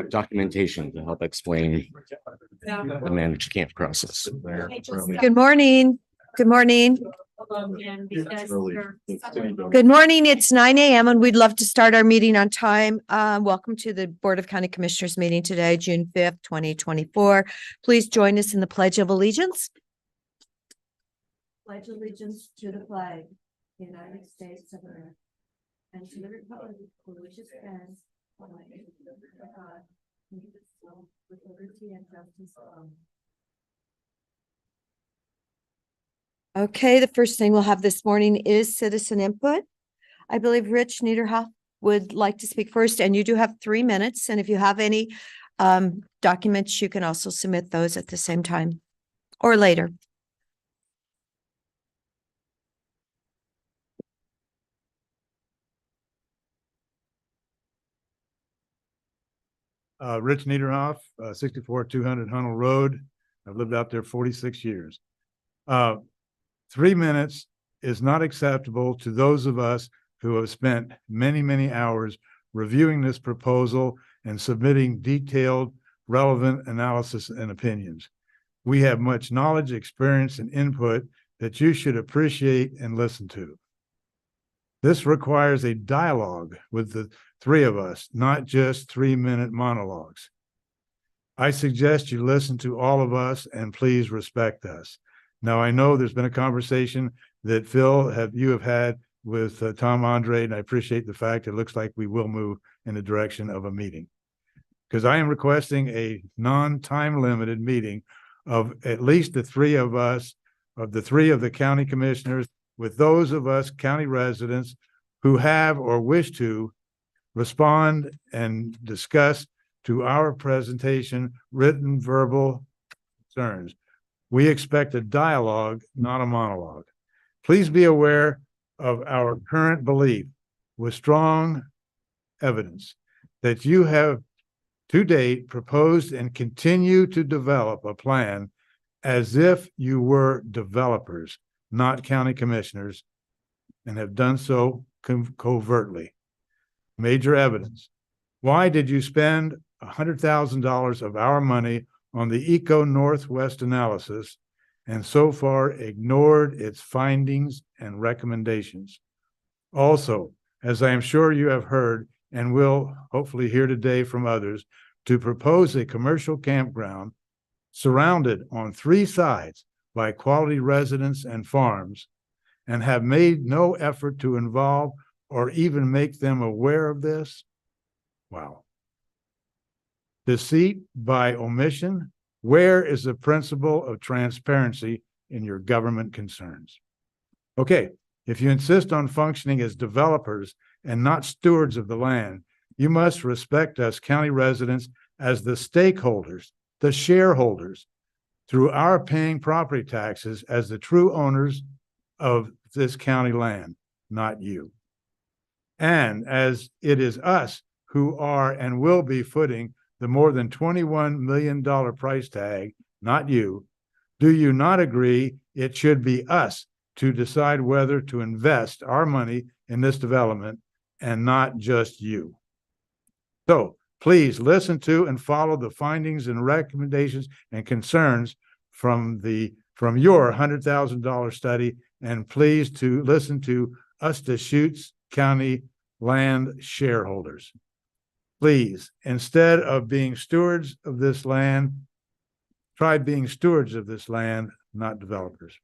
documentation to help explain the managed camp process. Good morning. Good morning. Good morning. It's 9 a.m. and we'd love to start our meeting on time. Welcome to the Board of County Commissioners meeting today, June 5th, 2024. Please join us in the Pledge of Allegiance. Pledge allegiance to the flag, United States of America, and to the republic for which it stands, one nation, under God, indivisible, with liberty and justice for all. Okay, the first thing we'll have this morning is citizen input. I believe Rich Niederhoff would like to speak first, and you do have 3 minutes. And if you have any documents, you can also submit those at the same time or later. Rich Niederhoff, 64-200 Hunnell Road. I've lived out there 46 years. 3 minutes is not acceptable to those of us who have spent many, many hours reviewing this proposal and submitting detailed, relevant analysis and opinions. We have much knowledge, experience, and input that you should appreciate and listen to. This requires a dialogue with the three of us, not just 3-minute monologues. I suggest you listen to all of us and please respect us. Now, I know there's been a conversation that you have had with Tom Andre, and I appreciate the fact it looks like we will move in the direction of a meeting. Because I am requesting a non-time limited meeting of at least the three of us, of the three of the county commissioners, with those of us county residents who have or wish to respond and discuss to our presentation, written, verbal concerns. We expect a dialogue, not a monologue. Please be aware of our current belief with strong evidence that you have to date proposed and continue to develop a plan as if you were developers, not county commissioners, and have done so covertly. Major evidence. Why did you spend $100,000 of our money on the Eco Northwest analysis and so far ignored its findings and recommendations? Also, as I am sure you have heard and will hopefully hear today from others, to propose a commercial campground surrounded on 3 sides by quality residents and farms, and have made no effort to involve or even make them aware of this? Wow. Deceit by omission. Where is the principle of transparency in your government concerns? Okay, if you insist on functioning as developers and not stewards of the land, you must respect us county residents as the stakeholders, the shareholders, through our paying property taxes as the true owners of this county land, not you. And as it is us who are and will be footing the more than $21 million price tag, not you, do you not agree it should be us to decide whether to invest our money in this development and not just you? So please listen to and follow the findings and recommendations and concerns from your $100,000 study, and please to listen to us, Deschutes County land shareholders. Please, instead of being stewards of this land, try being stewards of this land, not developers.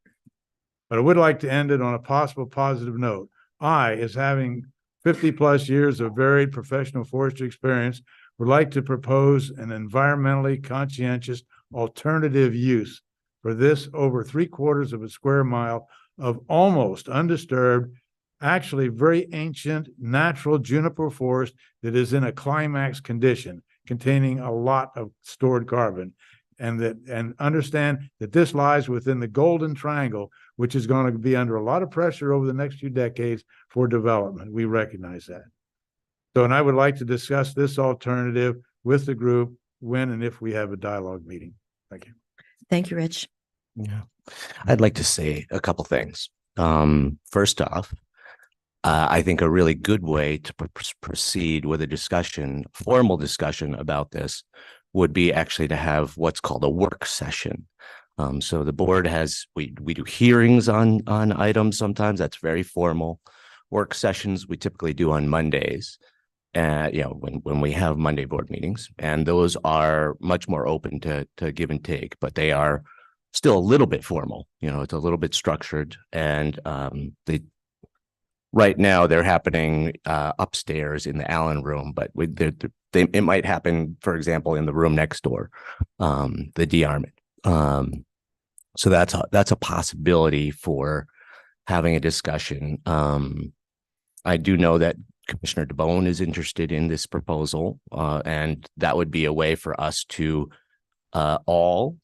But I would like to end it on a possible positive note. I, as having 50+ years of varied professional forestry experience, would like to propose an environmentally conscientious alternative use for this over 3/4 of a square mile of almost undisturbed, actually very ancient natural juniper forest that is in a climax condition, containing a lot of stored carbon, and understand that this lies within the Golden Triangle, which is going to be under a lot of pressure over the next few decades for development. We recognize that. So, and I would like to discuss this alternative with the group when and if we have a dialogue meeting. Thank you. Thank you, Rich. Yeah, I'd like to say a couple things. First off, I think a really good way to proceed with a discussion, formal discussion about this would be actually to have what's called a work session. So the board has, we do hearings on items sometimes, that's very formal. Work sessions we typically do on Mondays. When we have Monday board meetings, and those are much more open to give and take, but they are still a little bit formal. It's a little bit structured, and right now they're happening upstairs in the Allen room, but it might happen, for example, in the room next door, the D Armit. So that's a possibility for having a discussion. I do know that Commissioner DeBonne is interested in this proposal, and that would be a way for us to all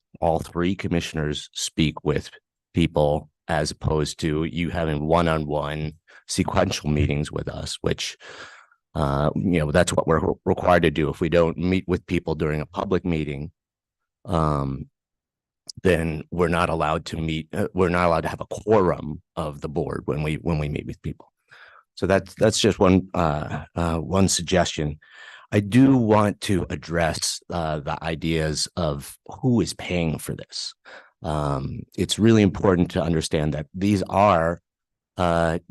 three commissioners speak with people, as opposed to you having one-on-one sequential meetings with us, which that's what we're required to do. If we don't meet with people during a public meeting, then we're not allowed to meet. We're not allowed to have a quorum of the board when we meet with people. So that's just one suggestion. I do want to address the ideas of who is paying for this. It's really important to understand that these are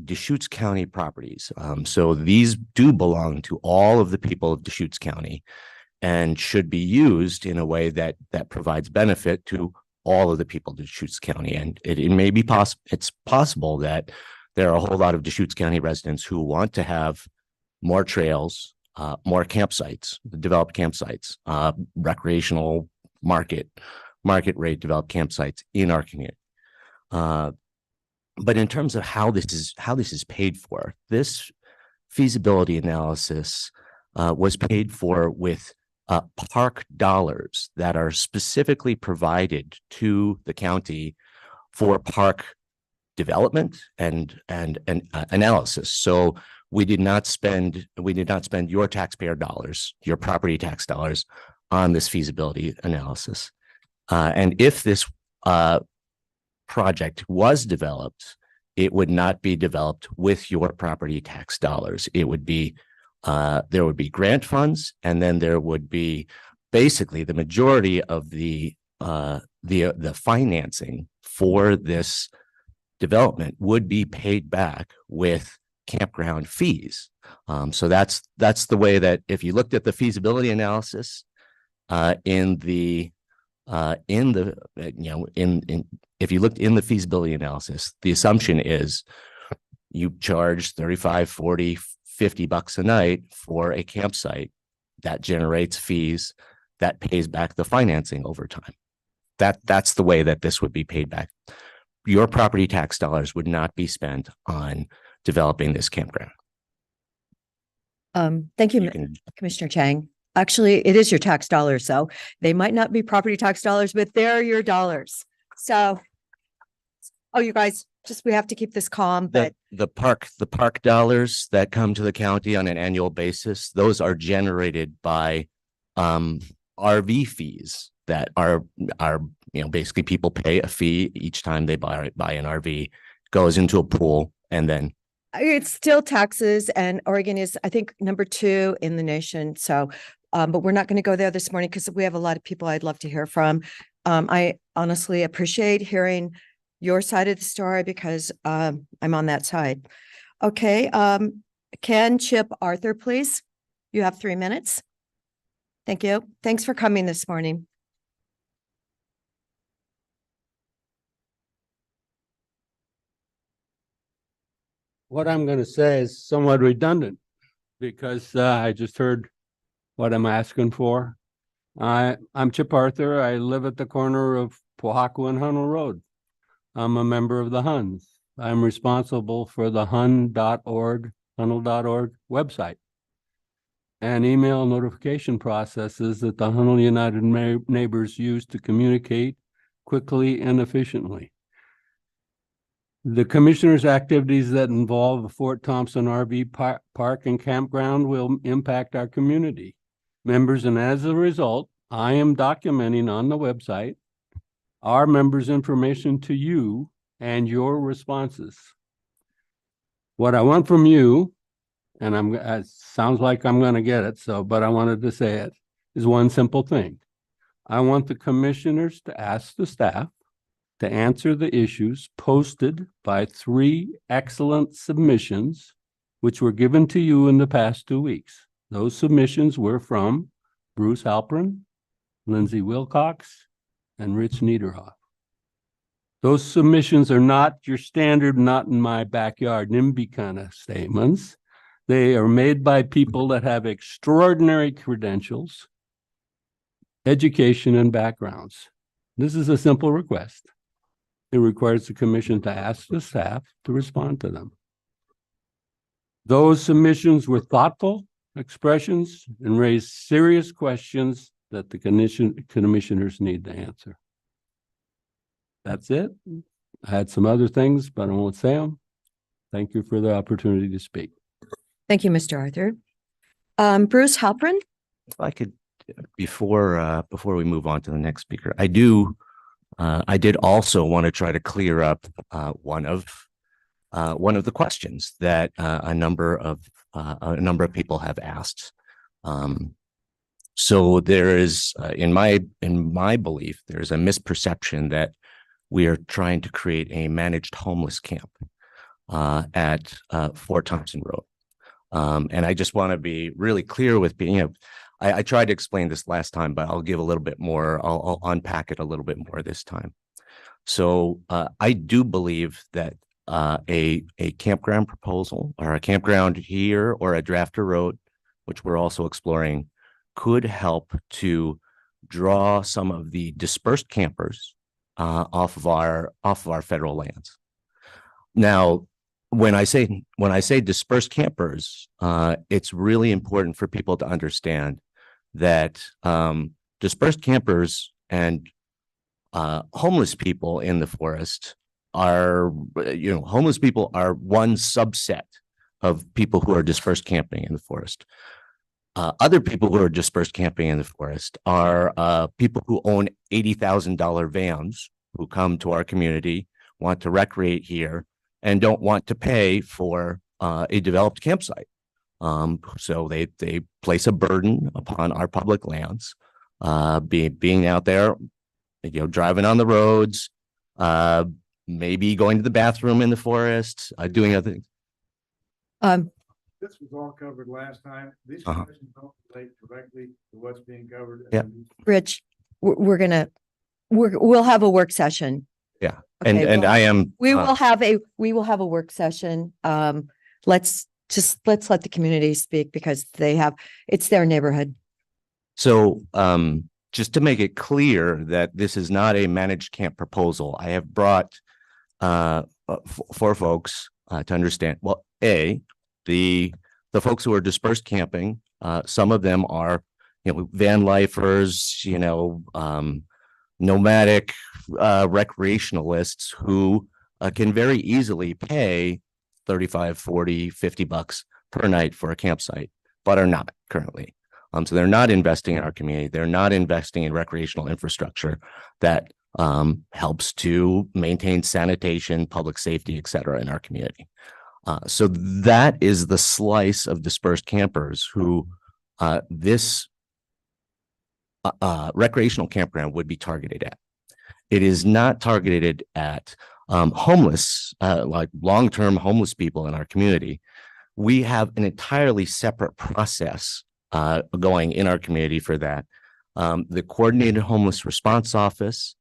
Deschutes County properties. So these do belong to all of the people of Deschutes County and should be used in a way that provides benefit to all of the people of Deschutes County. And it may be possible, it's possible that there are a whole lot of Deschutes County residents who want to have more trails, more campsites, developed campsites, recreational market rate developed campsites in our community. But in terms of how this is paid for, this feasibility analysis was paid for with park dollars that are specifically provided to the county for park development and analysis. So we did not spend your taxpayer dollars, your property tax dollars, on this feasibility analysis. And if this project was developed, it would not be developed with your property tax dollars. It would be there would be grant funds, and then there would be basically the majority of the financing for this development would be paid back with campground fees. So that's the way that, if you looked at the feasibility analysis if you looked in the feasibility analysis, the assumption is you charge 35, 40, 50 bucks a night for a campsite that generates fees that pays back the financing over time. That's the way that this would be paid back. Your property tax dollars would not be spent on developing this campground. Thank you, Commissioner Chang. Actually, it is your tax dollars, so they might not be property tax dollars, but they're your dollars. So, you guys, we have to keep this calm, but the park dollars that come to the county on an annual basis, those are generated by RV fees that are basically people pay a fee each time they buy an RV, goes into a pool, and then it's still taxes, and Oregon is, I think, number 2 in the nation. So, but we're not going to go there this morning because we have a lot of people I'd love to hear from. I honestly appreciate hearing your side of the story because I'm on that side. Okay. Ken Chip Arthur, please. You have 3 minutes. Thank you. Thanks for coming this morning. What I'm going to say is somewhat redundant because I just heard what I'm asking for. I'm Chip Arthur. I live at the corner of Pohaku and Hunnell Road. I'm a member of the Huns. I'm responsible for the hun.org, Hunnell.org website and email notification processes that the Hunnell United Neighbors use to communicate quickly and efficiently. The commissioner's activities that involve the Fort Thompson RV Park and Campground will impact our community members, and as a result, I am documenting on the website our members' information to you and your responses. What I want from you, and it sounds like I'm gonna get it, but I wanted to say it, is one simple thing. I want the commissioners to ask the staff to answer the issues posted by 3 excellent submissions, which were given to you in the past 2 weeks. Those submissions were from Bruce Halpern, Lindsay Wilcox, and Rich Niederhoff. Those submissions are not your standard, not in my backyard NIMBY kind of statements. They are made by people that have extraordinary credentials, education, and backgrounds. This is a simple request. It requires the commission to ask the staff to respond to them. Those submissions were thoughtful expressions and raised serious questions that the commissioners need to answer. That's it. I had some other things, but I won't say them. Thank you for the opportunity to speak. Thank you, Mr. Arthur. Bruce Halpern? If I could, before we move on to the next speaker, I did also want to try to clear up one of the questions that a number of people have asked. So there is, in my belief, there is a misperception that we are trying to create a managed homeless camp at Fort Thompson Road. And I just want to be really clear with being, I tried to explain this last time, but I'll give a little bit more, I'll unpack it a little bit more this time. So I do believe that a campground proposal or a campground here or a Drafter Road, which we're also exploring, could help to draw some of the dispersed campers off of our federal lands. Now, when I say dispersed campers, it's really important for people to understand that dispersed campers and homeless people in the forest are, homeless people are one subset of people who are dispersed camping in the forest. Other people who are dispersed camping in the forest are people who own $80,000 vans who come to our community, want to recreate here, and don't want to pay for a developed campsite. So they place a burden upon our public lands, being out there, driving on the roads, maybe going to the bathroom in the forest, doing other things. This was all covered last time. These Uh-huh. questions don't relate directly to what's being covered. Yeah. Rich, we'll have a work session. Yeah. Okay, And well, I am. we will have a work session. Let's let the community speak because it's their neighborhood. So just to make it clear that this is not a managed camp proposal, I have brought for folks to understand. Well, the folks who are dispersed camping, some of them are, van lifers, nomadic recreationalists who can very easily pay $35, $40, $50 per night for a campsite, but are not currently. So they're not investing in our community. They're not investing in recreational infrastructure that helps to maintain sanitation, public safety, et cetera, in our community. So that is the slice of dispersed campers who this recreational campground would be targeted at. It is not targeted at homeless, like long-term homeless people in our community. We have an entirely separate process going in our community for that. The Coordinated Homeless Response Office,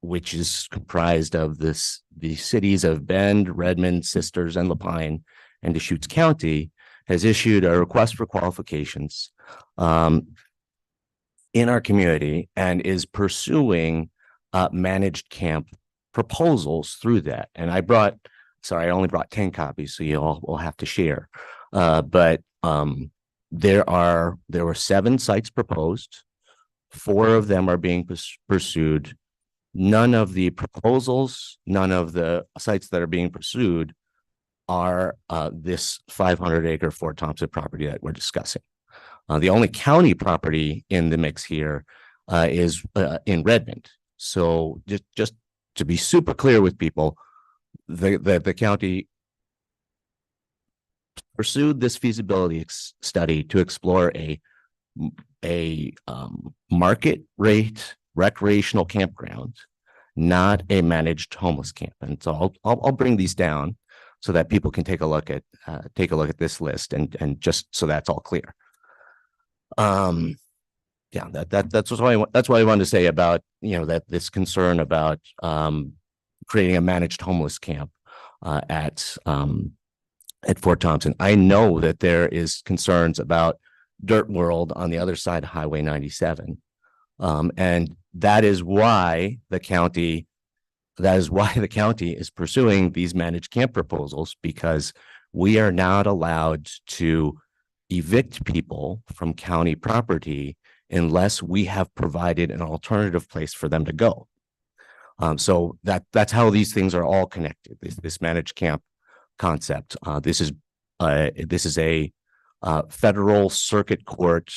which is comprised of the cities of Bend, Redmond, Sisters, and Lapine, and Deschutes County, has issued a request for qualifications in our community and is pursuing managed camp proposals through that. And I only brought 10 copies, so you all will have to share. But there were 7 sites proposed. 4 of them are being pursued. None of the proposals, none of the sites that are being pursued are this 500-acre Fort Thompson property that we're discussing. The only county property in the mix here is in Redmond. So just to be super clear with people, the county pursued this feasibility study to explore a market rate recreational campground, not a managed homeless camp. And so I'll bring these down so that people can take a look at this list and just so that's all clear. Yeah, that's what I wanted to say about, that this concern about creating a managed homeless camp at Fort Thompson. I know that there is concerns about Dirt World on the other side of Highway 97. And that is why the county is pursuing these managed camp proposals, because we are not allowed to evict people from county property unless we have provided an alternative place for them to go. So that's how these things are all connected. This managed camp concept. This is a federal circuit court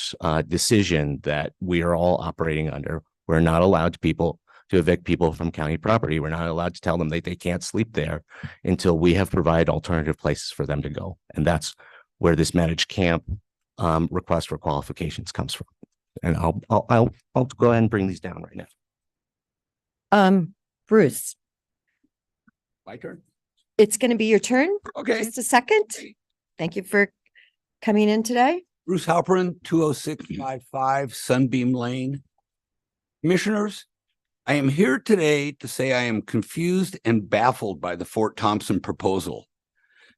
decision that we are all operating under. We're not allowed to evict people from county property. We're not allowed to tell them that they can't sleep there until we have provided alternative places for them to go. And that's where this managed camp request for qualifications comes from. And I'll go ahead and bring these down right now. Bruce, My turn? it's going to be your turn. Okay. Just a second. Thank you for coming in today. Bruce Halperin, 20655 Sunbeam Lane. Commissioners, I am here today to say I am confused and baffled by the Fort Thompson proposal.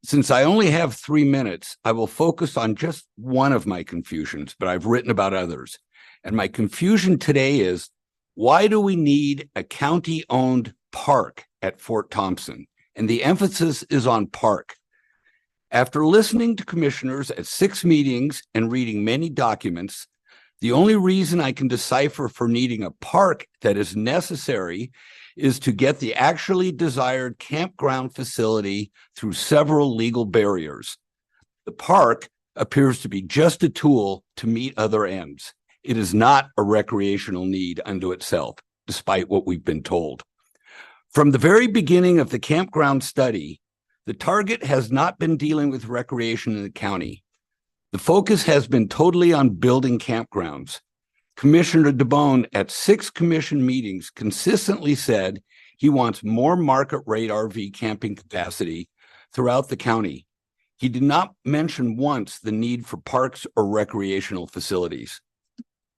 Since I only have 3 minutes, I will focus on just one of my confusions, but I've written about others. And my confusion today is, why do we need a county-owned park at Fort Thompson? And the emphasis is on park. After listening to commissioners at 6 meetings and reading many documents, the only reason I can decipher for needing a park that is necessary is to get the actually desired campground facility through several legal barriers. The park appears to be just a tool to meet other ends. It is not a recreational need unto itself, despite what we've been told. From the very beginning of the campground study, the target has not been dealing with recreation in the county. The focus has been totally on building campgrounds. Commissioner DeBone at 6 commission meetings consistently said he wants more market rate RV camping capacity throughout the county. He did not mention once the need for parks or recreational facilities.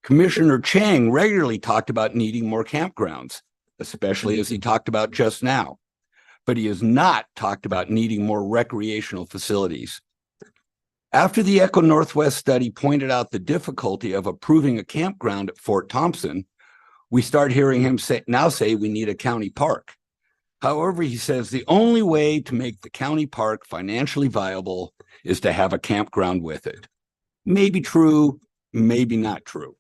Commissioner Chang regularly talked about needing more campgrounds, especially as he talked about just now, but he has not talked about needing more recreational facilities. After the Echo Northwest study pointed out the difficulty of approving a campground at Fort Thompson, we start hearing him say we need a county park. However, he says the only way to make the county park financially viable is to have a campground with it. Maybe true, maybe not true.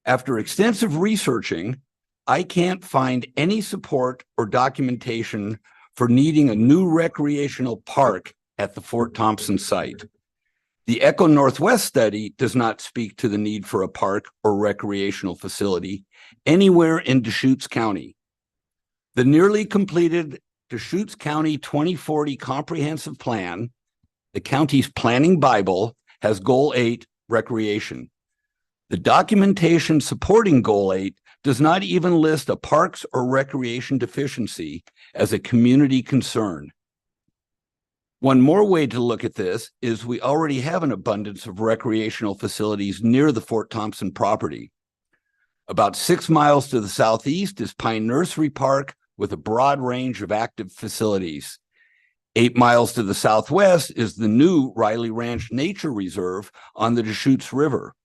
After extensive researching, I can't find any support or documentation for needing a new recreational park at the Fort Thompson site. The Echo Northwest study does not speak to the need for a park or recreational facility anywhere in Deschutes County. The nearly completed Deschutes County 2040 Comprehensive Plan, the county's planning Bible, has Goal 8, recreation. The documentation supporting Goal 8 does not even list a parks or recreation deficiency as a community concern. One more way to look at this is we already have an abundance of recreational facilities near the Fort Thompson property. About 6 miles to the southeast is Pine Nursery Park with a broad range of active facilities. 8 miles to the southwest is the new Riley Ranch Nature Reserve on the Deschutes River.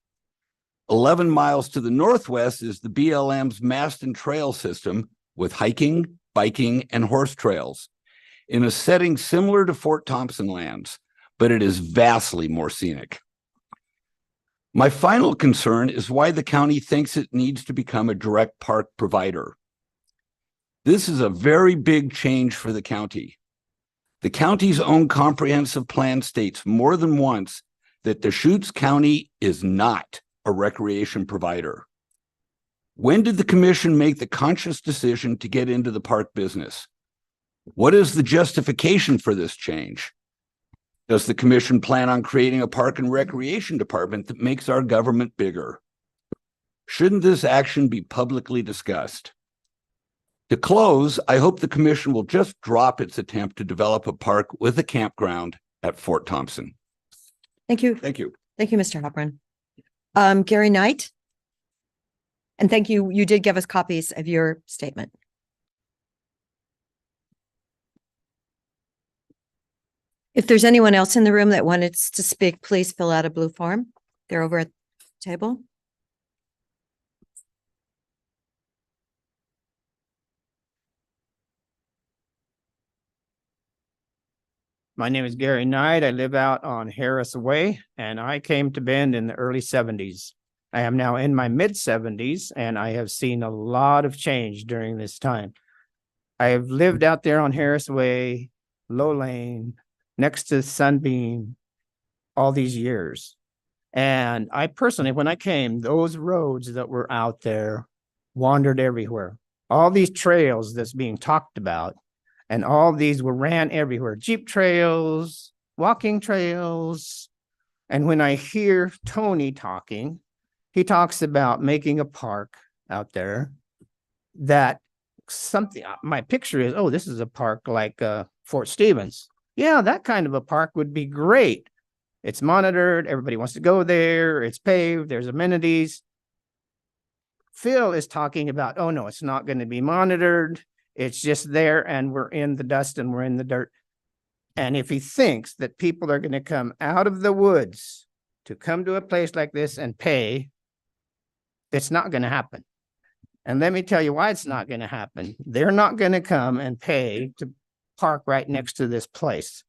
11 miles to the northwest is the BLM's Maston Trail system with hiking, biking, and horse trails in a setting similar to Fort Thompson lands, but it is vastly more scenic. My final concern is why the county thinks it needs to become a direct park provider. This is a very big change for the county. The county's own comprehensive plan states more than once that Deschutes County is not a recreation provider. When did the commission make the conscious decision to get into the park business? What is the justification for this change? Does the commission plan on creating a park and recreation department that makes our government bigger? Shouldn't this action be publicly discussed? To close, I hope the commission will just drop its attempt to develop a park with a campground at Fort Thompson. Thank you. Thank you. Thank you, Mr. Halpern. Gary Knight. And thank you. You did give us copies of your statement. If there's anyone else in the room that wanted to speak, please fill out a blue form. They're over at the table. My name is Gary Knight. I live out on Harris Way, and I came to Bend in the early 70s. I am now in my mid 70s, and I have seen a lot of change during this time. I have lived out there on Harris Way, Low Lane, next to Sunbeam, all these years. And I personally, when I came, those roads that were out there wandered everywhere. All these trails that's being talked about, and all these were ran everywhere. Jeep trails, walking trails. And when I hear Tony talking, he talks about making a park out there that something, my picture is, oh, this is a park like Fort Stevens. Yeah, that kind of a park would be great. It's monitored. Everybody wants to go there. It's paved. There's amenities. Phil is talking about, oh, no, it's not going to be monitored. It's just there and we're in the dust and we're in the dirt. And if he thinks that people are going to come out of the woods to come to a place like this and pay, it's not going to happen. And let me tell you why it's not going to happen. They're not going to come and pay to park right next to this place.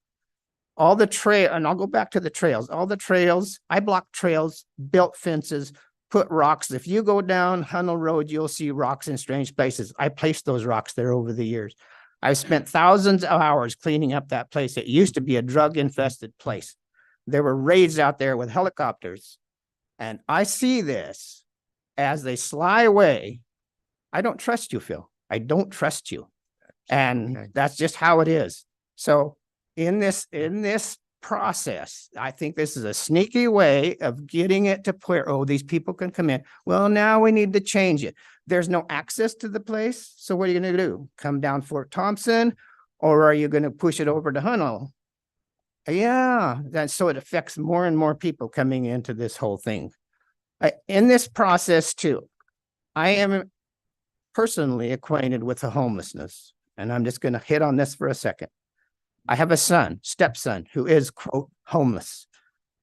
All the trail, and I'll go back to the trails, all the trails, I blocked trails, built fences, put rocks. If you go down Hunnell Road, you'll see rocks in strange places. I placed those rocks there over the years. I've spent thousands of hours cleaning up that place. It used to be a drug-infested place. There were raids out there with helicopters. And I see this as they slide away. I don't trust you, Phil. I don't trust you. And that's just how it is. So in this process, I think this is a sneaky way of getting it to where, oh, these people can come in. Well, now we need to change it. There's no access to the place. So what are you going to do? Come down Fort Thompson, or are you going to push it over to Hunnell? Yeah, and so it affects more and more people coming into this whole thing. In this process too, I am personally acquainted with the homelessness, and I'm just going to hit on this for a second. I have a son, stepson, who is, quote, homeless.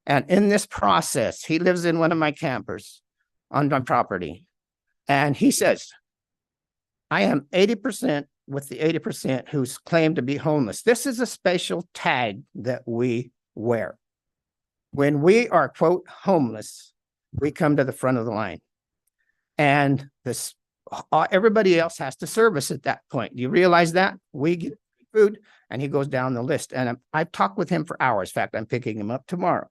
And in this process, he lives in one of my campers on my property. And he says, I am 80% with the 80% who's claimed to be homeless. This is a special tag that we wear. When we are, quote, homeless, we come to the front of the line. And this, everybody else has to service at that point. Do you realize that? We get food, and he goes down the list. And I've talked with him for hours. In fact, I'm picking him up tomorrow.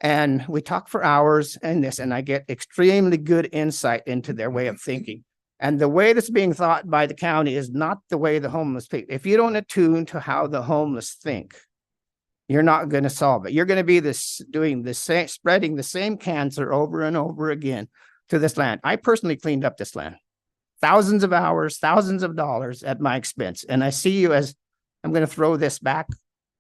And we talk for hours and I get extremely good insight into their way of thinking. And the way that's being thought by the county is not the way the homeless people. If you don't attune to how the homeless think, you're not going to solve it. You're going to be doing the same, spreading the same cancer over and over again to this land. I personally cleaned up this land. Thousands of hours, thousands of dollars at my expense. And I see you as, I'm going to throw this back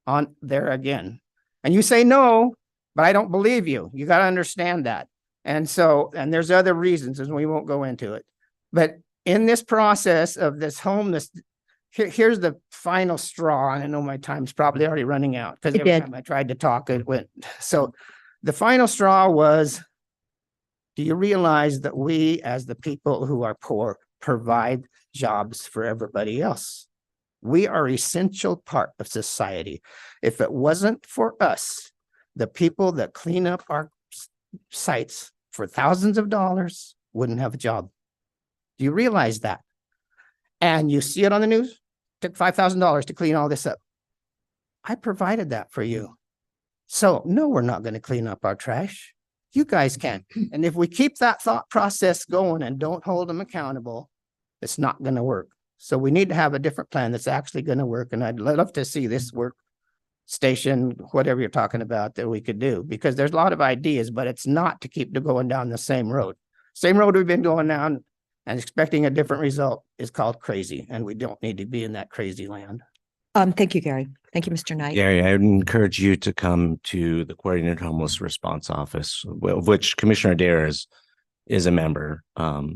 on there again. And you say no, but I don't believe you. You got to understand that. And so, and there's other reasons, and we won't go into it. But in this process of this homeless, here's the final straw. And I know my time's probably already running out because every time I tried to talk, it went. So the final straw was, do you realize that we, as the people who are poor, provide jobs for everybody else? We are an essential part of society. If it wasn't for us, the people that clean up our sites for thousands of dollars wouldn't have a job. Do you realize that? And you see it on the news, took $5,000 to clean all this up. I provided that for you. So no, we're not going to clean up our trash. You guys can. And if we keep that thought process going and don't hold them accountable, it's not going to work. So we need to have a different plan that's actually going to work. And I'd love to see this work station, whatever you're talking about that we could do, because there's a lot of ideas, but it's not to keep going down the same road. Same road we've been going down and expecting a different result is called crazy, and we don't need to be in that crazy land. Thank you, Gary. Thank you, Mr. Knight. Gary, I would encourage you to come to the Coordinated Homeless Response Office, of which Commissioner Adair is a member,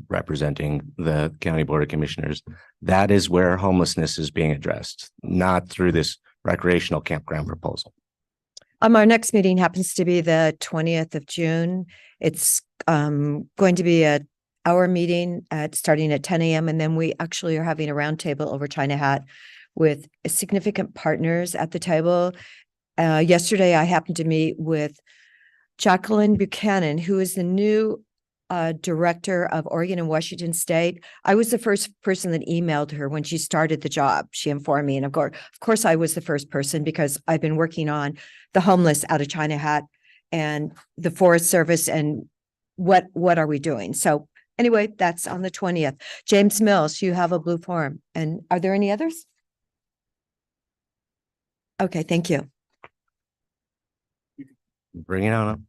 representing the County Board of Commissioners. That is where homelessness is being addressed, not through this recreational campground proposal. Our next meeting happens to be the 20th of June. It's going to be a hour meeting starting at 10 a.m. And then we actually are having a roundtable over China Hat with significant partners at the table. Yesterday, I happened to meet with Jacqueline Buchanan, who is the new director of Oregon and Washington State. I was the first person that emailed her when she started the job. She informed me, and of course, I was the first person because I've been working on the homeless out of China Hat and the Forest Service and what are we doing. So anyway, that's on the 20th. James Mills, you have a blue form, and are there any others? Okay, thank you. Bring it on up.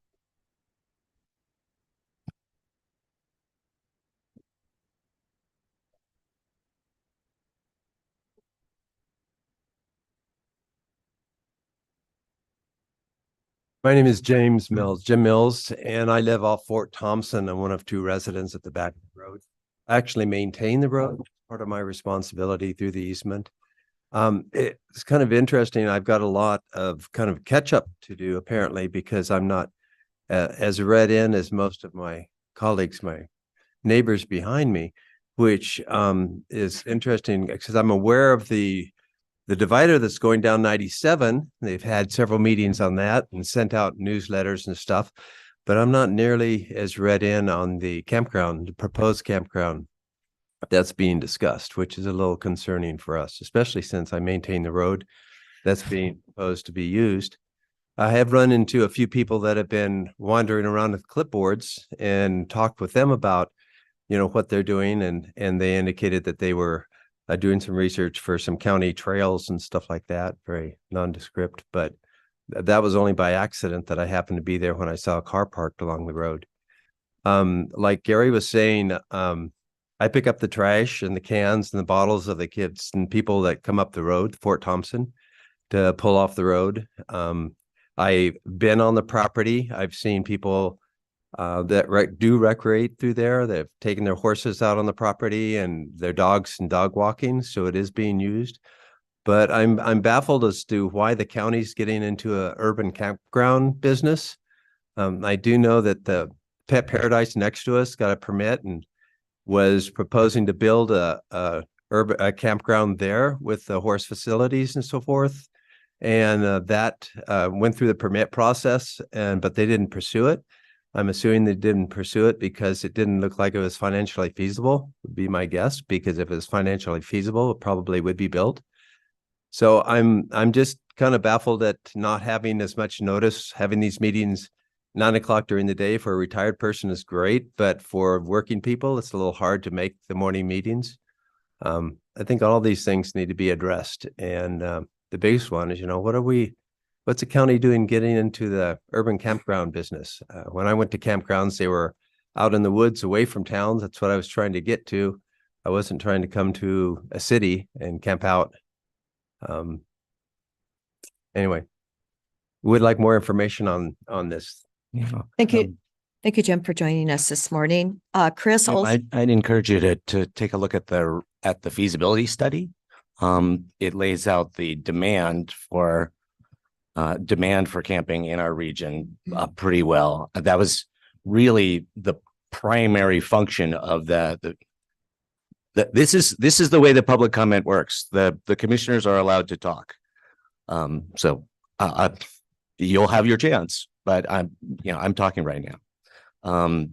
My name is James Mills, Jim Mills, and I live off Fort Thompson. I'm one of two residents at the back of the road. I actually maintain the road, part of my responsibility through the easement. It's kind of interesting. I've got a lot of kind of catch up to do apparently, because I'm not as read in as most of my colleagues, my neighbors behind me, which is interesting because I'm aware of the divider that's going down 97. They've had several meetings on that and sent out newsletters and stuff, but I'm not nearly as read in on the campground, the proposed campground that's being discussed, which is a little concerning for us, especially since I maintain the road that's being proposed to be used. I have run into a few people that have been wandering around with clipboards and talked with them about, what they're doing. And they indicated that they were doing some research for some county trails and stuff like that, very nondescript, but that was only by accident that I happened to be there when I saw a car parked along the road. Like Gary was saying, I pick up the trash and the cans and the bottles of the kids and people that come up the road, Fort Thompson, to pull off the road. I've been on the property. I've seen people that do recreate through there. They've taken their horses out on the property and their dogs and dog walking. So it is being used. But I'm baffled as to why the county's getting into a urban campground business. I do know that the Pet Paradise next to us got a permit and was proposing to build a campground there with the horse facilities and so forth. And that went through the permit process, but they didn't pursue it. I'm assuming they didn't pursue it because it didn't look like it was financially feasible, would be my guess, because if it was financially feasible, it probably would be built. So I'm just kind of baffled at not having as much notice. Having these meetings 9 o'clock during the day for a retired person is great, but for working people, it's a little hard to make the morning meetings. I think all these things need to be addressed. And the biggest one is, what's the county doing getting into the urban campground business? When I went to campgrounds, they were out in the woods away from towns. That's what I was trying to get to. I wasn't trying to come to a city and camp out. Anyway, would like more information on this. Thank you. Thank you, Jim, for joining us this morning. Chris, I'd encourage you to take a look at the feasibility study. It lays out the demand for camping in our region pretty well. That was really the primary function of this is the way the public comment works. The commissioners are allowed to talk. So you'll have your chance, but I'm talking right now.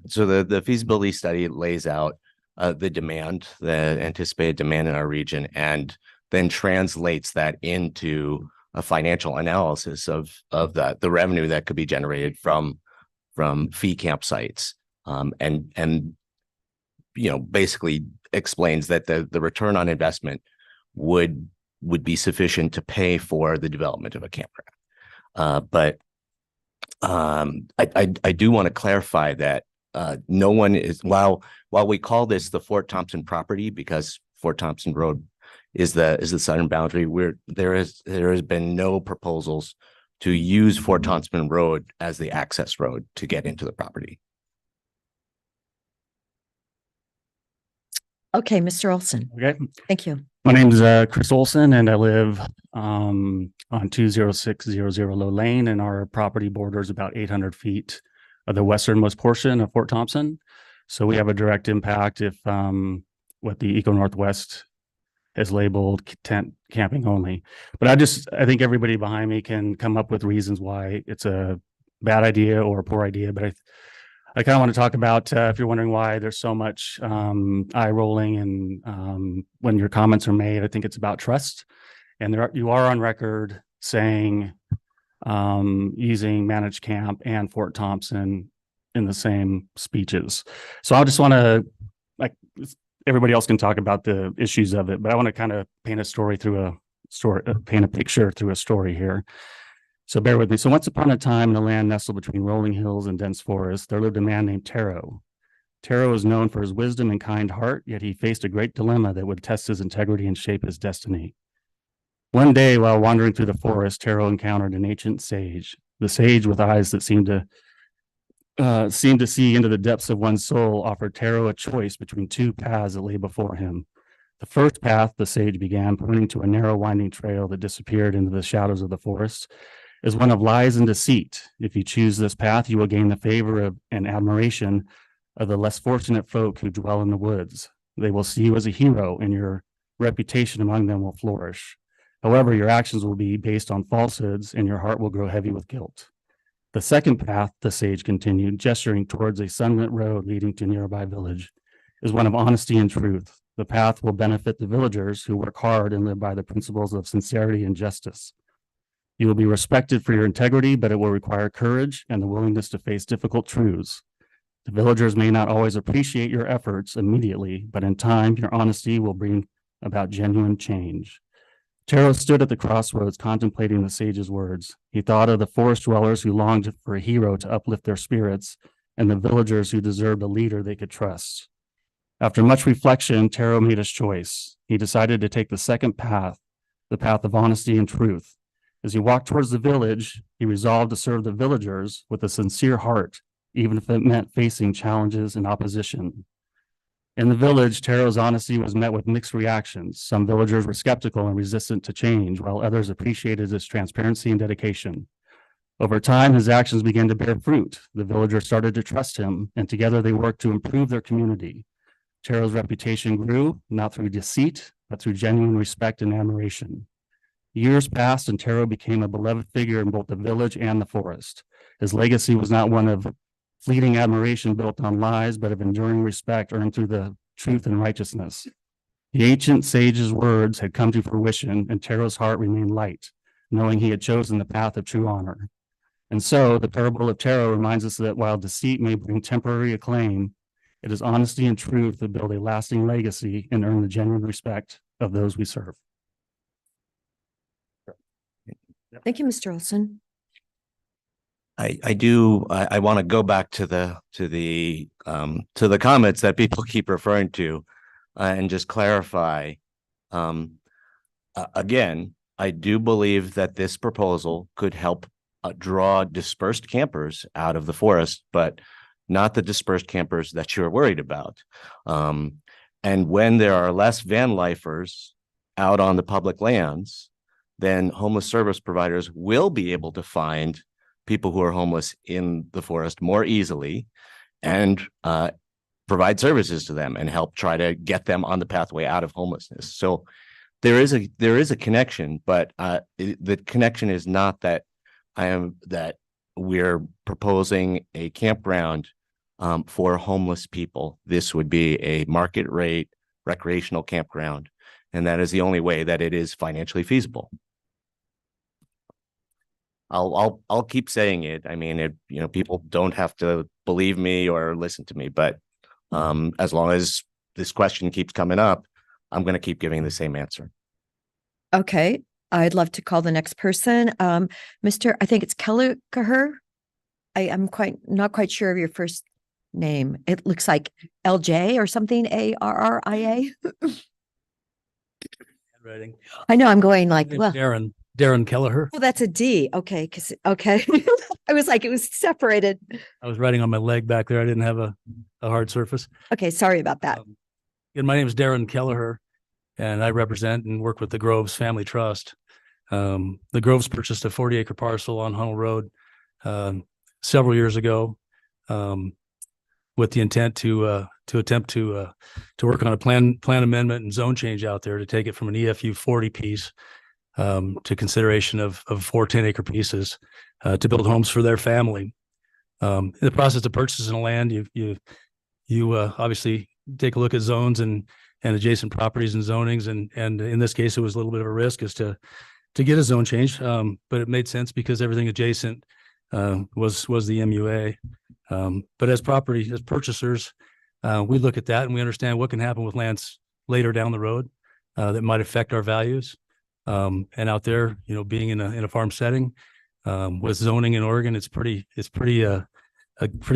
So the feasibility study lays out the demand, the anticipated demand in our region, and then translates that into a financial analysis of the revenue that could be generated from fee campsites, and basically explains that the return on investment would be sufficient to pay for the development of a campground. But I do want to clarify that no one is, while we call this the Fort Thompson property because Fort Thompson Road is the southern boundary, there has been no proposals to use Fort Thompson Road as the access road to get into the property. Okay, Mr. Olson, Okay, thank you. my name is Chris Olson and I live on 20600 Low Lane, and our property borders about 800 feet of the westernmost portion of Fort Thompson. So we have a direct impact if what the Eco Northwest is labeled tent camping only. But I think everybody behind me can come up with reasons why it's a bad idea or a poor idea. But I kind of want to talk about, if you're wondering why there's so much eye rolling and when your comments are made, I think it's about trust. And you are on record saying using Managed Camp and Fort Thompson in the same speeches. So I just want to, like, everybody else can talk about the issues of it, but I want to kind of paint a picture through a story here. So bear with me. So once upon a time in a land nestled between rolling hills and dense forests, there lived a man named Taro. Taro was known for his wisdom and kind heart, yet he faced a great dilemma that would test his integrity and shape his destiny. One day, while wandering through the forest, Taro encountered an ancient sage. The sage, with eyes that seemed to see into the depths of one's soul, offered Taro a choice between two paths that lay before him. The first path, the sage began, pointing to a narrow winding trail that disappeared into the shadows of the forest, is one of lies and deceit. If you choose this path, you will gain the favor of and admiration of the less fortunate folk who dwell in the woods. They will see you as a hero, and your reputation among them will flourish. However, your actions will be based on falsehoods, and your heart will grow heavy with guilt. The second path, the sage continued, gesturing towards a sunlit road leading to a nearby village, is one of honesty and truth. The path will benefit the villagers who work hard and live by the principles of sincerity and justice. You will be respected for your integrity, but it will require courage and the willingness to face difficult truths. The villagers may not always appreciate your efforts immediately, but in time, your honesty will bring about genuine change. Taro stood at the crossroads contemplating the sage's words. He thought of the forest dwellers who longed for a hero to uplift their spirits and the villagers who deserved a leader they could trust. After much reflection, Taro made his choice. He decided to take the second path, the path of honesty and truth. As he walked towards the village, he resolved to serve the villagers with a sincere heart, even if it meant facing challenges and opposition. In the village, Taro's honesty was met with mixed reactions. Some villagers were skeptical and resistant to change, while others appreciated his transparency and dedication. Over time, his actions began to bear fruit. The villagers started to trust him, and together they worked to improve their community. Taro's reputation grew, not through deceit, but through genuine respect and admiration. Years passed, and Taro became a beloved figure in both the village and the forest. His legacy was not one of fleeting admiration built on lies, but of enduring respect earned through the truth and righteousness. The ancient sage's words had come to fruition, and Taro's heart remained light, knowing he had chosen the path of true honor. And so the parable of Taro reminds us that while deceit may bring temporary acclaim, it is honesty and truth that build a lasting legacy and earn the genuine respect of those we serve. Thank you, Mr. Olson. I want to go back to the comments that people keep referring to, and just clarify. Again, I do believe that this proposal could help draw dispersed campers out of the forest, but not the dispersed campers that you're worried about. And when there are less van lifers out on the public lands, then homeless service providers will be able to find people who are homeless in the forest more easily and provide services to them and help try to get them on the pathway out of homelessness. So there is a connection, but the connection is not that we're proposing a campground for homeless people. This would be a market rate recreational campground, and that is the only way that it is financially feasible. I'll keep saying it. I mean, people don't have to believe me or listen to me, but as long as this question keeps coming up, I'm going to keep giving the same answer. Okay. I'd love to call the next person. Mr. I think it's Kelleher. I'm not quite sure of your first name. It looks like LJ or something, ARRIA. Writing. I know I'm going like, well, Darren Kelleher. well, that's a D. Okay. Okay. I was like, it was separated. I was writing on my leg back there. I didn't have a hard surface. Okay. Sorry about that. And my name is Darren Kelleher, and I represent and work with the Groves Family Trust. The Groves purchased a 40-acre parcel on Hunnell Road several years ago, with the intent to attempt to work on a plan amendment and zone change out there to take it from an EFU 40 piece to consideration of 4 10-acre pieces to build homes for their family. In the process of purchasing the land, you obviously take a look at zones and adjacent properties and zonings, and in this case, it was a little bit of a risk as to get a zone change, but it made sense because everything adjacent was the MUA. But as purchasers, we look at that and we understand what can happen with lands later down the road that might affect our values. And out there, being in a farm setting with zoning in Oregon, it's a pretty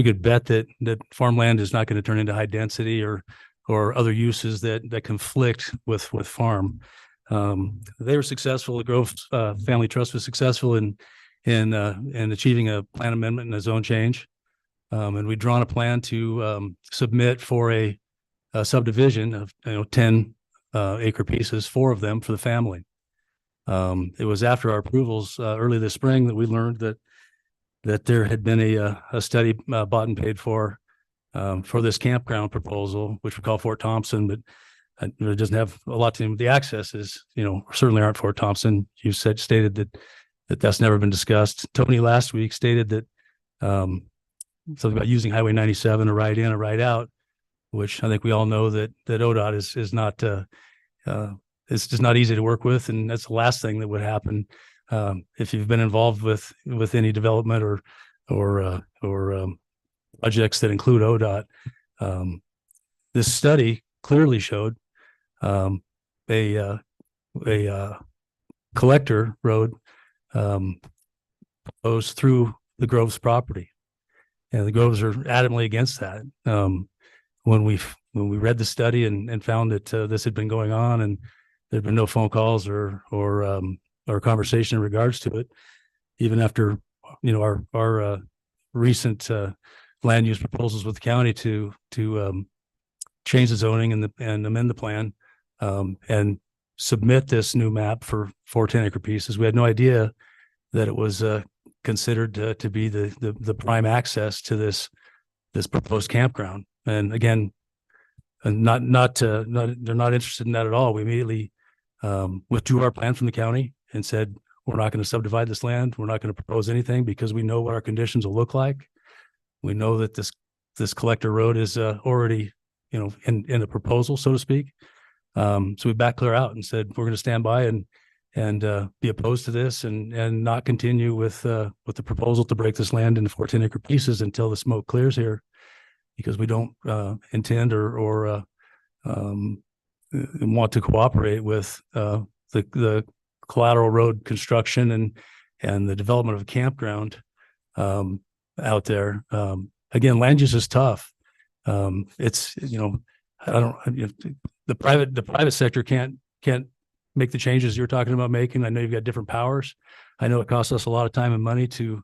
good bet that farmland is not going to turn into high density or other uses that conflict with farm. They were successful. The Grove Family Trust was successful in achieving a plan amendment and a zone change. And we'd drawn a plan to submit for a subdivision of 10 acre pieces, 4 of them for the family. It was after our approvals early this spring that we learned that there had been a study bought and paid for this campground proposal, which we call Fort Thompson, but it doesn't have a lot to do with the access. Is certainly aren't Fort Thompson. You stated that that's never been discussed. Tony last week stated that something about using Highway 97 a ride in, a ride out, which I think we all know that ODOT is not it's just not easy to work with, and that's the last thing that would happen if you've been involved with any development or projects that include ODOT. This study clearly showed a collector road goes through the Groves property, and the Groves are adamantly against that. When we read the study and found that this had been going on and there'd been no phone calls or conversation in regards to it, even after our recent land use proposals with the county to change the zoning and amend the plan and submit this new map for 4 10-acre pieces. We had no idea that it was considered to be the prime access to this proposed campground. And again, they're not interested in that at all. We immediately withdrew our plan from the county and said, we're not going to subdivide this land. We're not going to propose anything because we know what our conditions will look like. We know that this collector road is already, in the proposal, so to speak. So we backed clear out and said, we're going to stand by and be opposed to this and not continue with the proposal to break this land into 4 10-acre pieces until the smoke clears here, because we don't intend or want to cooperate with the collateral road construction and the development of a campground out there. Again, land use is tough. It's the private sector can't make the changes you're talking about making. I know you've got different powers. I know it costs us a lot of time and money to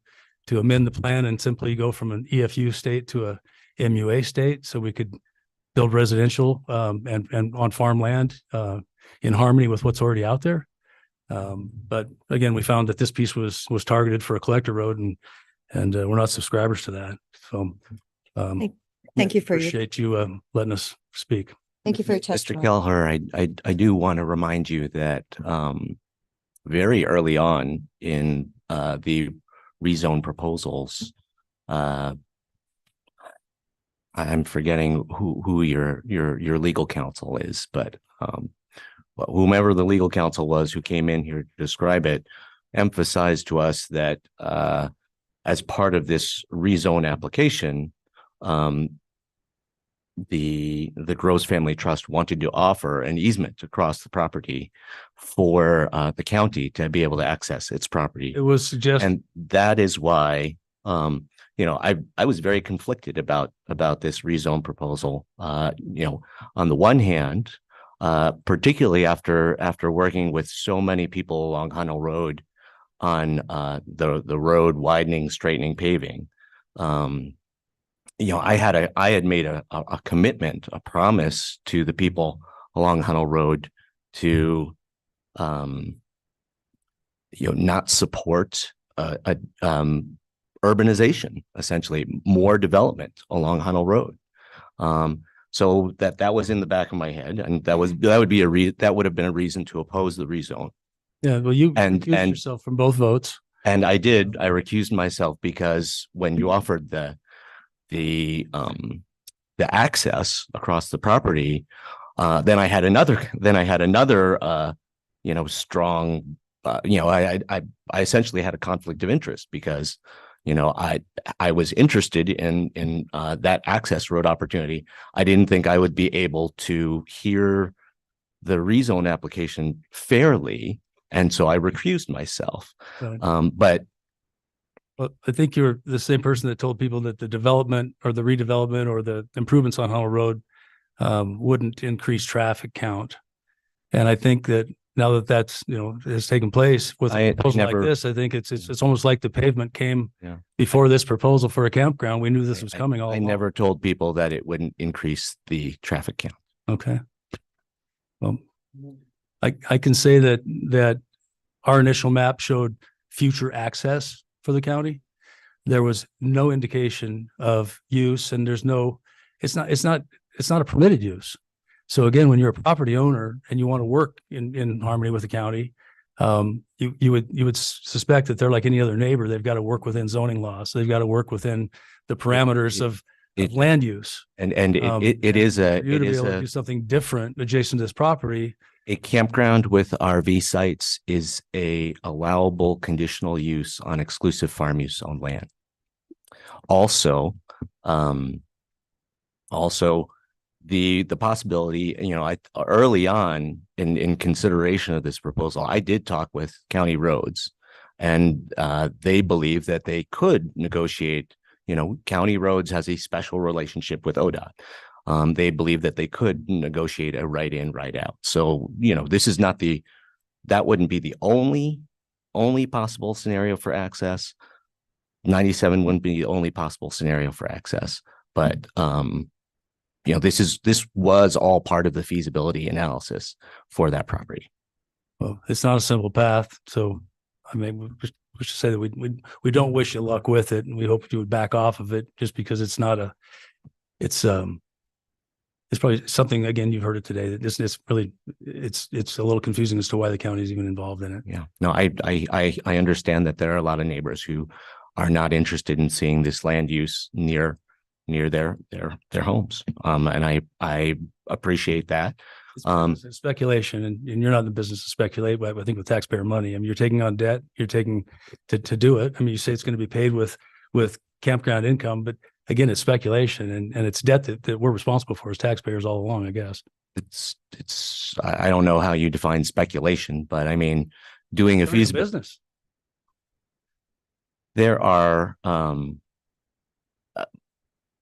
amend the plan and simply go from an EFU state to a MUA state, so we could build residential and on farmland in harmony with what's already out there. But again, we found that this piece was targeted for a collector road, and we're not subscribers to that. So Thank you for your, appreciate you letting us speak. thank you for your Mr. testimony. Kelleher, I do want to remind you that very early on in the rezone proposals, I'm forgetting who your legal counsel is, but whomever the legal counsel was who came in here to describe it, emphasized to us that as part of this rezone application, the Groves Family Trust wanted to offer an easement across the property for the county to be able to access its property. It was suggested, And that is why, I was very conflicted about this rezone proposal. On the one hand, particularly after working with so many people along Hunnell Road on the road widening, straightening, paving. I had made a commitment, a promise to the people along Hunnell Road to not support urbanization, essentially more development along Hunnell Road. So that was in the back of my head, and that would have been a reason to oppose the rezone. yeah, well, you And- recused and- yourself from both votes. And I recused myself because when you offered the access across the property, then I had another strong, I essentially had a conflict of interest because, I was interested in that access road opportunity. I didn't think I would be able to hear the rezone application fairly. And so I recused myself. Right. But Well, I think you're the same person that told people that the development or the redevelopment or the improvements on Hunnell Road wouldn't increase traffic count. And I think that now that that's, has taken place with I a proposal like never- this, I think it's almost like the pavement came Yeah. before this proposal for a campground. We knew this was coming all I along. never told people that it wouldn't increase the traffic count. Okay. Well, I can say that our initial map showed future access for the county. There was no indication of use, and it's not a permitted use. So again, when you're a property owner and you want to work in harmony with the county, you would suspect that they're like any other neighbor. They've got to work within zoning laws. So they've got to work within the parameters of land use. And For it is you to be able to do something different adjacent to this property. a campground with RV sites is a allowable conditional use on exclusive farm use on land. Also, the possibility, early on in consideration of this proposal, I did talk with County Roads, and they believe that they could negotiate. County Roads has a special relationship with ODOT. They believe that they could negotiate a right in, right out. So, this is not that wouldn't be the only possible scenario for access. 97 wouldn't be the only possible scenario for access, but this was all part of the feasibility analysis for that property. Well, it's not a simple path. So I mean, we should say that we don't wish you luck with it, and we hope you would back off of it just because it's probably something, again, you've heard it today, that it's a little confusing as to why the county is even involved in it. Yeah, no, I understand that there are a lot of neighbors who are not interested in seeing this land use near their homes. And I appreciate that. It's speculation, and you're not in the business to speculate, but I think with taxpayer money, I mean, you're taking on debt, you're taking to do it. I mean, you say it's going to be paid with campground income, but again, it's speculation, and it's debt that we're responsible for as taxpayers all along, I guess. I don't know how you define speculation, but I mean, doing a feasibility business. There are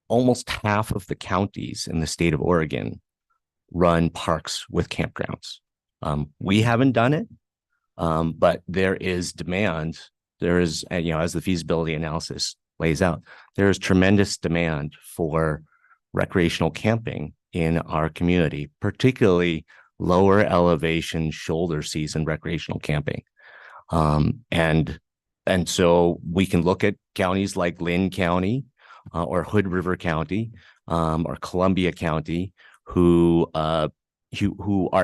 almost half of the counties in the state of Oregon run parks with campgrounds. We haven't done it, but there is demand. There is, as the feasibility analysis lays out, there is tremendous demand for recreational camping in our community, particularly lower elevation shoulder season recreational camping. And so we can look at counties like Lynn County or Hood River County or Columbia County who are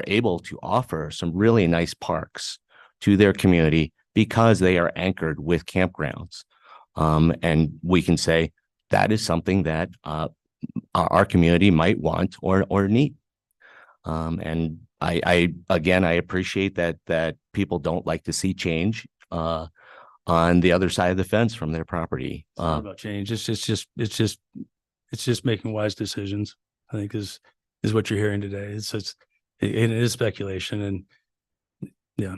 able to offer some really nice parks to their community because they are anchored with campgrounds. And we can say that is something that our community might want or need. And I appreciate that people don't like to see change on the other side of the fence from their property. It's not about change. It's just making wise decisions. I think is what you're hearing today. It is speculation, and yeah,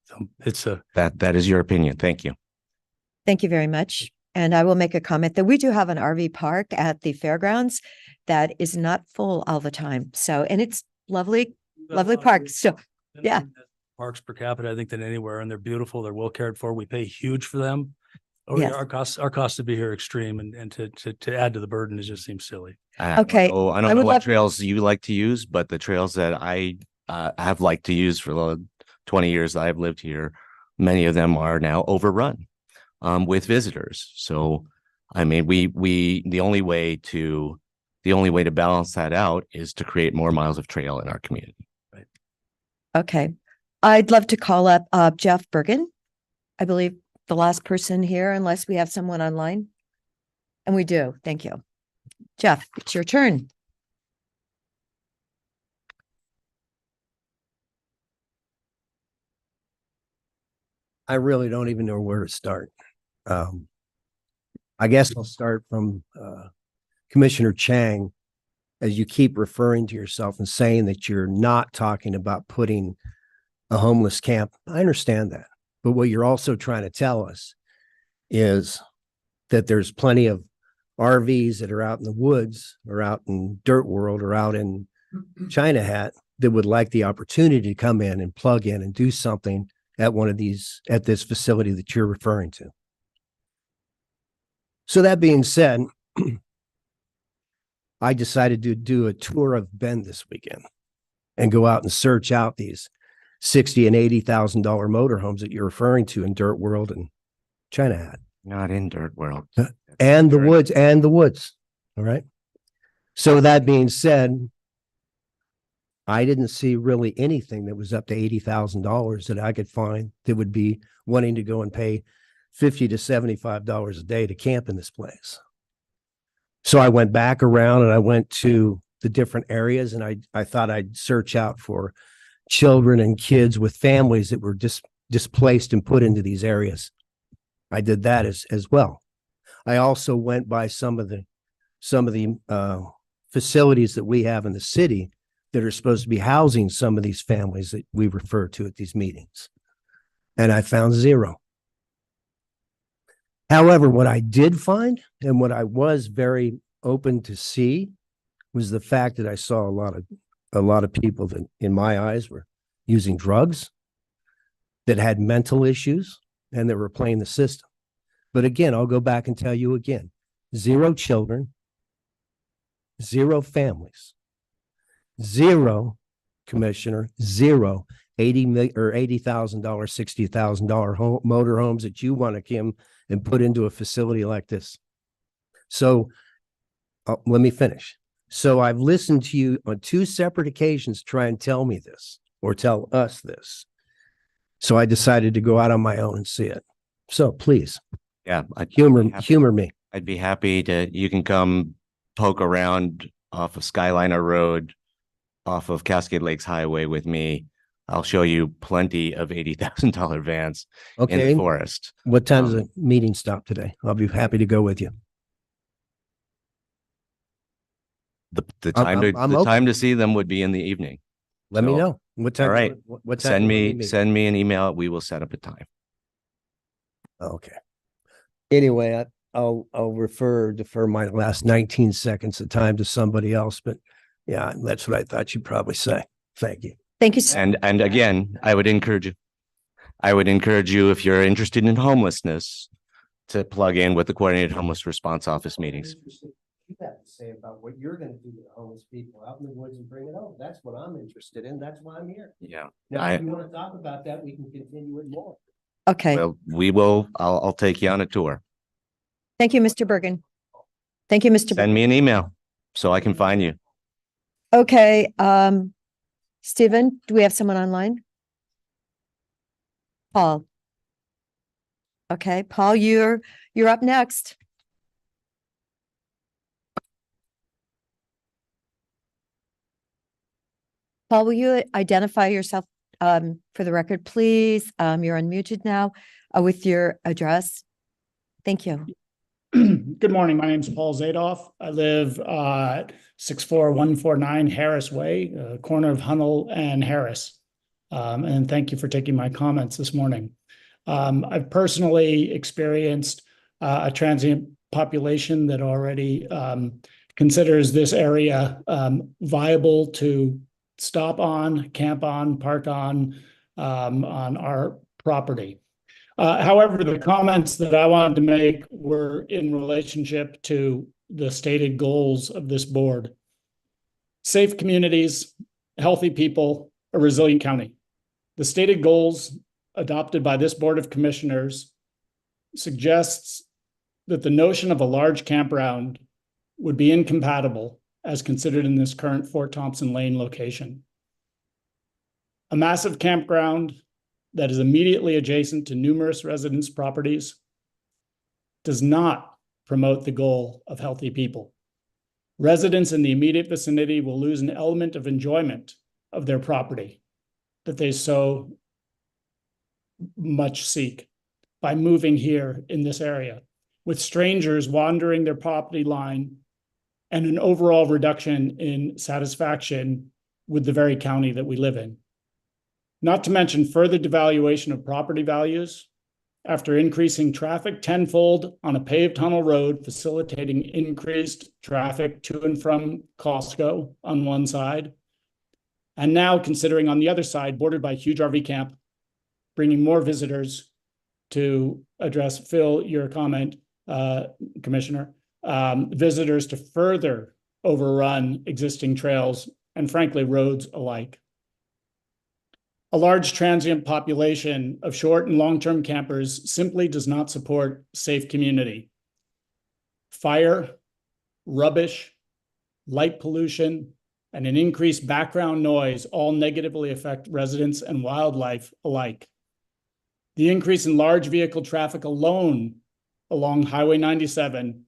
so it's a That is your opinion. Thank you. Thank you very much. And I will make a comment that we do have an RV park at the fairgrounds that is not full all the time. So, and it's lovely park. So, yeah. Parks per capita, I think, than anywhere, and they're beautiful. They're well cared for. We pay huge for them. Yes. Our costs to be here are extreme, and to add to the burden, it just seems silly. Okay, Oh, I I don't know would what love- trails you like to use, but the trails that I have liked to use for the 20 years that I've lived here, many of them are now overrun with visitors. So, I mean, the only way to balance that out is to create more miles of trail in our community. okay. I'd love to call up Jeff Bergen. I believe the last person here, unless we have someone online. And we do. Thank you. Jeff, it's your turn. I really don't even know where to start. I guess I'll start from Commissioner Chang, as you keep referring to yourself and saying that you're not talking about putting a homeless camp. I understand that. But what you're also trying to tell us is that there's plenty of RVs that are out in the woods or out in Dirt World or out in China Hat that would like the opportunity to come in and plug in and do something at one of these, at this facility that you're referring to. So that being said, I decided to do a tour of Bend this weekend and go out and search out these $60,000 and $80,000 motorhomes that you're referring to in Dirt World and China Hat. Not in Dirt World. And the Correct. woods. All right. So that being said, I didn't see really anything that was up to $80,000 that I could find that would be wanting to go and pay $50 to $75 a day to camp in this place. So I went back around and I went to the different areas, and I thought I'd search out for children and kids with families that were displaced and put into these areas. I did that as well. I also went by some of the facilities that we have in the city that are supposed to be housing some of these families that we refer to at these meetings. And I found zero. However, what I did find, and what I was very open to see, was the fact that I saw a lot of people that, in my eyes, were using drugs, that had mental issues, and that were playing the system. But again, I'll go back and tell you again, 0 children, 0 families, 0, Commissioner, 0 $80,000, $60,000 motorhomes that you want to come and put into a facility like this. So let me finish. So I've listened to you on 2 separate occasions try and tell me this, or tell us this. So I decided to go out on my own and see it. So please, Yeah. humor me. I'd be happy to, you can come poke around off of Skyliner Road, off of Cascade Lakes Highway with me. I'll show you plenty of $80,000 vans in the Okay. forest. What time does the meeting stop today? I'll be happy to go with you. The I'm- I'm open. time to see them would be in the evening. Let me So, know. What time? all right. What time? do you want to Send me an email. We will set up a time. Okay. Anyway, I'll defer my last 19 seconds of time to somebody else, but yeah, that's what I thought you'd probably say. Thank you. Thank you. So And again, I would encourage you, if you're interested in homelessness, to plug in with the Coordinated Homeless Response Office meetings. You have to say about what you're going to do to the homeless people out in the woods and bring it home. That's what I'm interested in. That's why I'm here. Yeah. Now, if you want to talk about that, we can continue it more. Okay. Well, I'll take you on a tour. Thank you, Mr. Bergen. Thank you, Mr. Send Bergen. me an email so I can find you. Okay. Stephen, do we have someone online? Paul. Okay, Paul, you're up next. Paul, will you identify yourself for the record, please? You're unmuted now with your address. Thank you. Good morning. My name is Paul Zadoff. I live at 64149 Harris Way, corner of Hunnell and Harris. And thank you for taking my comments this morning. I've personally experienced a transient population that already considers this area viable to stop on, camp on, park on our property. However, the comments that I wanted to make were in relationship to the stated goals of this board. Safe communities, healthy people, a resilient county. The stated goals adopted by this Board of Commissioners suggests that the notion of a large campground would be incompatible as considered in this current Fort Thompson Lane location. A massive campground that is immediately adjacent to numerous residence properties does not promote the goal of healthy people. Residents in the immediate vicinity will lose an element of enjoyment of their property that they so much seek by moving here in this area, with strangers wandering their property line and an overall reduction in satisfaction with the very county that we live in. Not to mention further devaluation of property values after increasing traffic tenfold on a paved tunnel road, facilitating increased traffic to and from Costco on one side. And now considering on the other side, bordered by a huge RV camp, bringing more visitors to address, Phil, your comment, Commissioner, visitors to further overrun existing trails and frankly, roads alike. A large transient population of short and long-term campers simply does not support safe community. Fire, rubbish, light pollution, and an increased background noise all negatively affect residents and wildlife alike. The increase in large vehicle traffic alone along Highway 97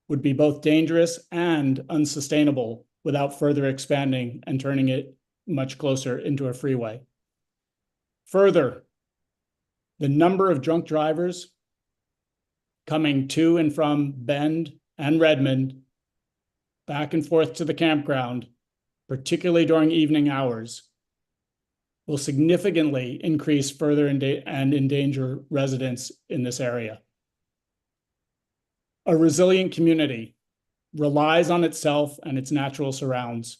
would be both dangerous and unsustainable without further expanding and turning it much closer into a freeway. Further, the number of drunk drivers coming to and from Bend and Redmond back and forth to the campground, particularly during evening hours, will significantly increase further and endanger residents in this area. A resilient community relies on itself and its natural surrounds.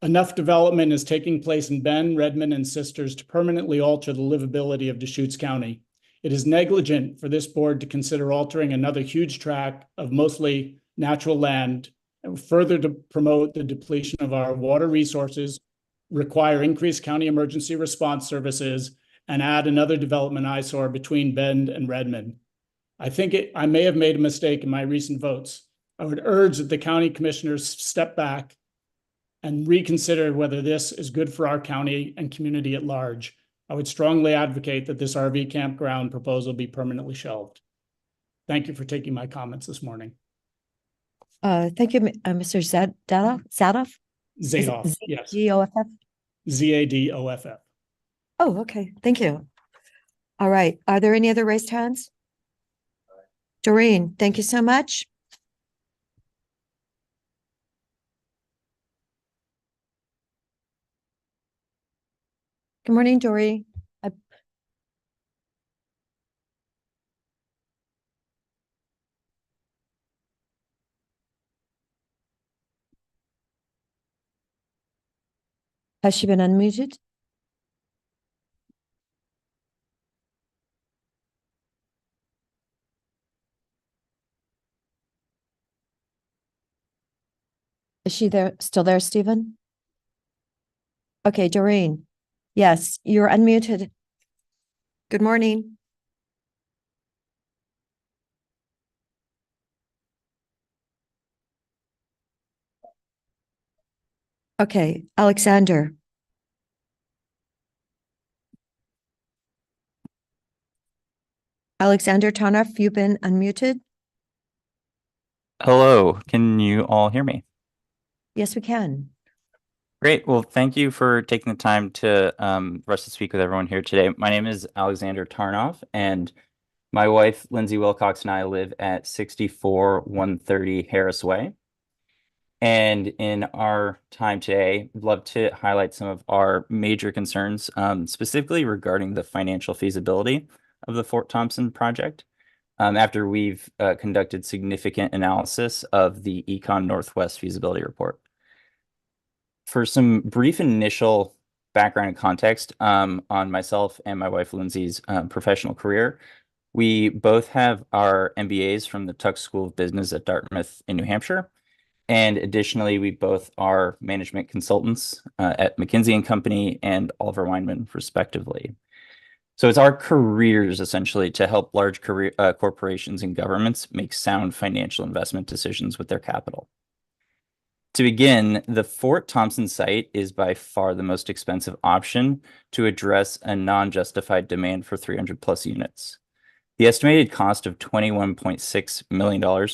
Enough development is taking place in Bend, Redmond, and Sisters to permanently alter the livability of Deschutes County. It is negligent for this board to consider altering another huge tract of mostly natural land and further to promote the depletion of our water resources, require increased county emergency response services, and add another development eyesore between Bend and Redmond. I may have made a mistake in my recent votes. I would urge that the county commissioners step back and reconsider whether this is good for our county and community at large. I would strongly advocate that this RV campground proposal be permanently shelved. Thank you for taking my comments this morning. Thank you, Mr. Zadoff? Zadoff, yes. G-O-F-F? Z-A-D-O-F-F. Oh, okay. Thank you. All right. Are there any other raised hands? Doreen, thank you so much. Good morning, Dory. Has she been unmuted? Is she there, still there, Stephen? Okay, Doreen. Yes, you're unmuted. Good morning. Okay, Alexander. Alexander Tonoff, you've been unmuted. Hello, can you all hear me? Yes, we can. Great. Well, thank you for taking the time to for us to speak with everyone here today. My name is Alexander Tarnoff, and My wife, Lindsay Wilcox, and I live at 64-130 Harris Way. And in our time today, I'd love to highlight some of our major concerns, specifically regarding the financial feasibility of the Fort Thompson project. After we've conducted significant analysis of the Econ Northwest feasibility report. For some brief initial background and context on myself and my wife Lindsay's professional career, we both have our MBAs from the Tuck School of Business at Dartmouth in New Hampshire. And additionally, we both are management consultants at McKinsey & Company and Oliver Wyman, respectively. So it's our careers, essentially, to help large corporations and governments make sound financial investment decisions with their capital. To begin, the Fort Thompson site is by far the most expensive option to address a non-justified demand for 300+ units. The estimated cost of $21.6 million,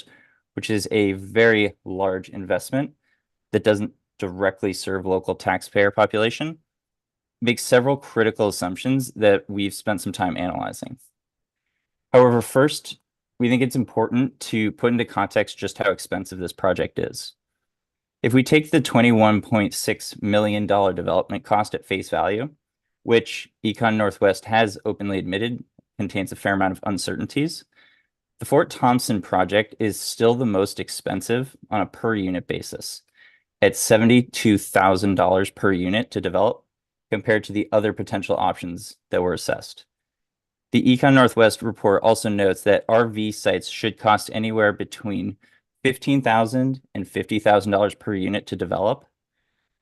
which is a very large investment that doesn't directly serve local taxpayer population, makes several critical assumptions that we've spent some time analyzing. However, first, we think it's important to put into context just how expensive this project is. If we take the $21.6 million development cost at face value, which Econ Northwest has openly admitted contains a fair amount of uncertainties, the Fort Thompson project is still the most expensive on a per unit basis at $72,000 per unit to develop compared to the other potential options that were assessed. The Econ Northwest report also notes that RV sites should cost anywhere between $15,000 and $50,000 per unit to develop.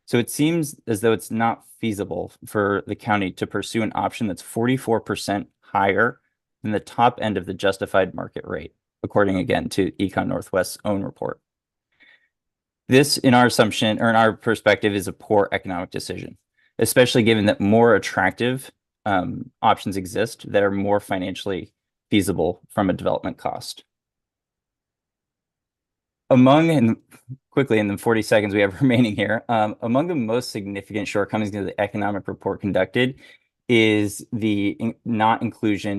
So it seems as though it's not feasible for the county to pursue an option that's 44% higher than the top end of the justified market rate, according again to Econ Northwest's own report. This, in our assumption or in our perspective, is a poor economic decision, especially given that more attractive options exist that are more financially feasible from a development cost. And quickly in the 40 seconds we have remaining here, among the most significant shortcomings of the economic report conducted is the not including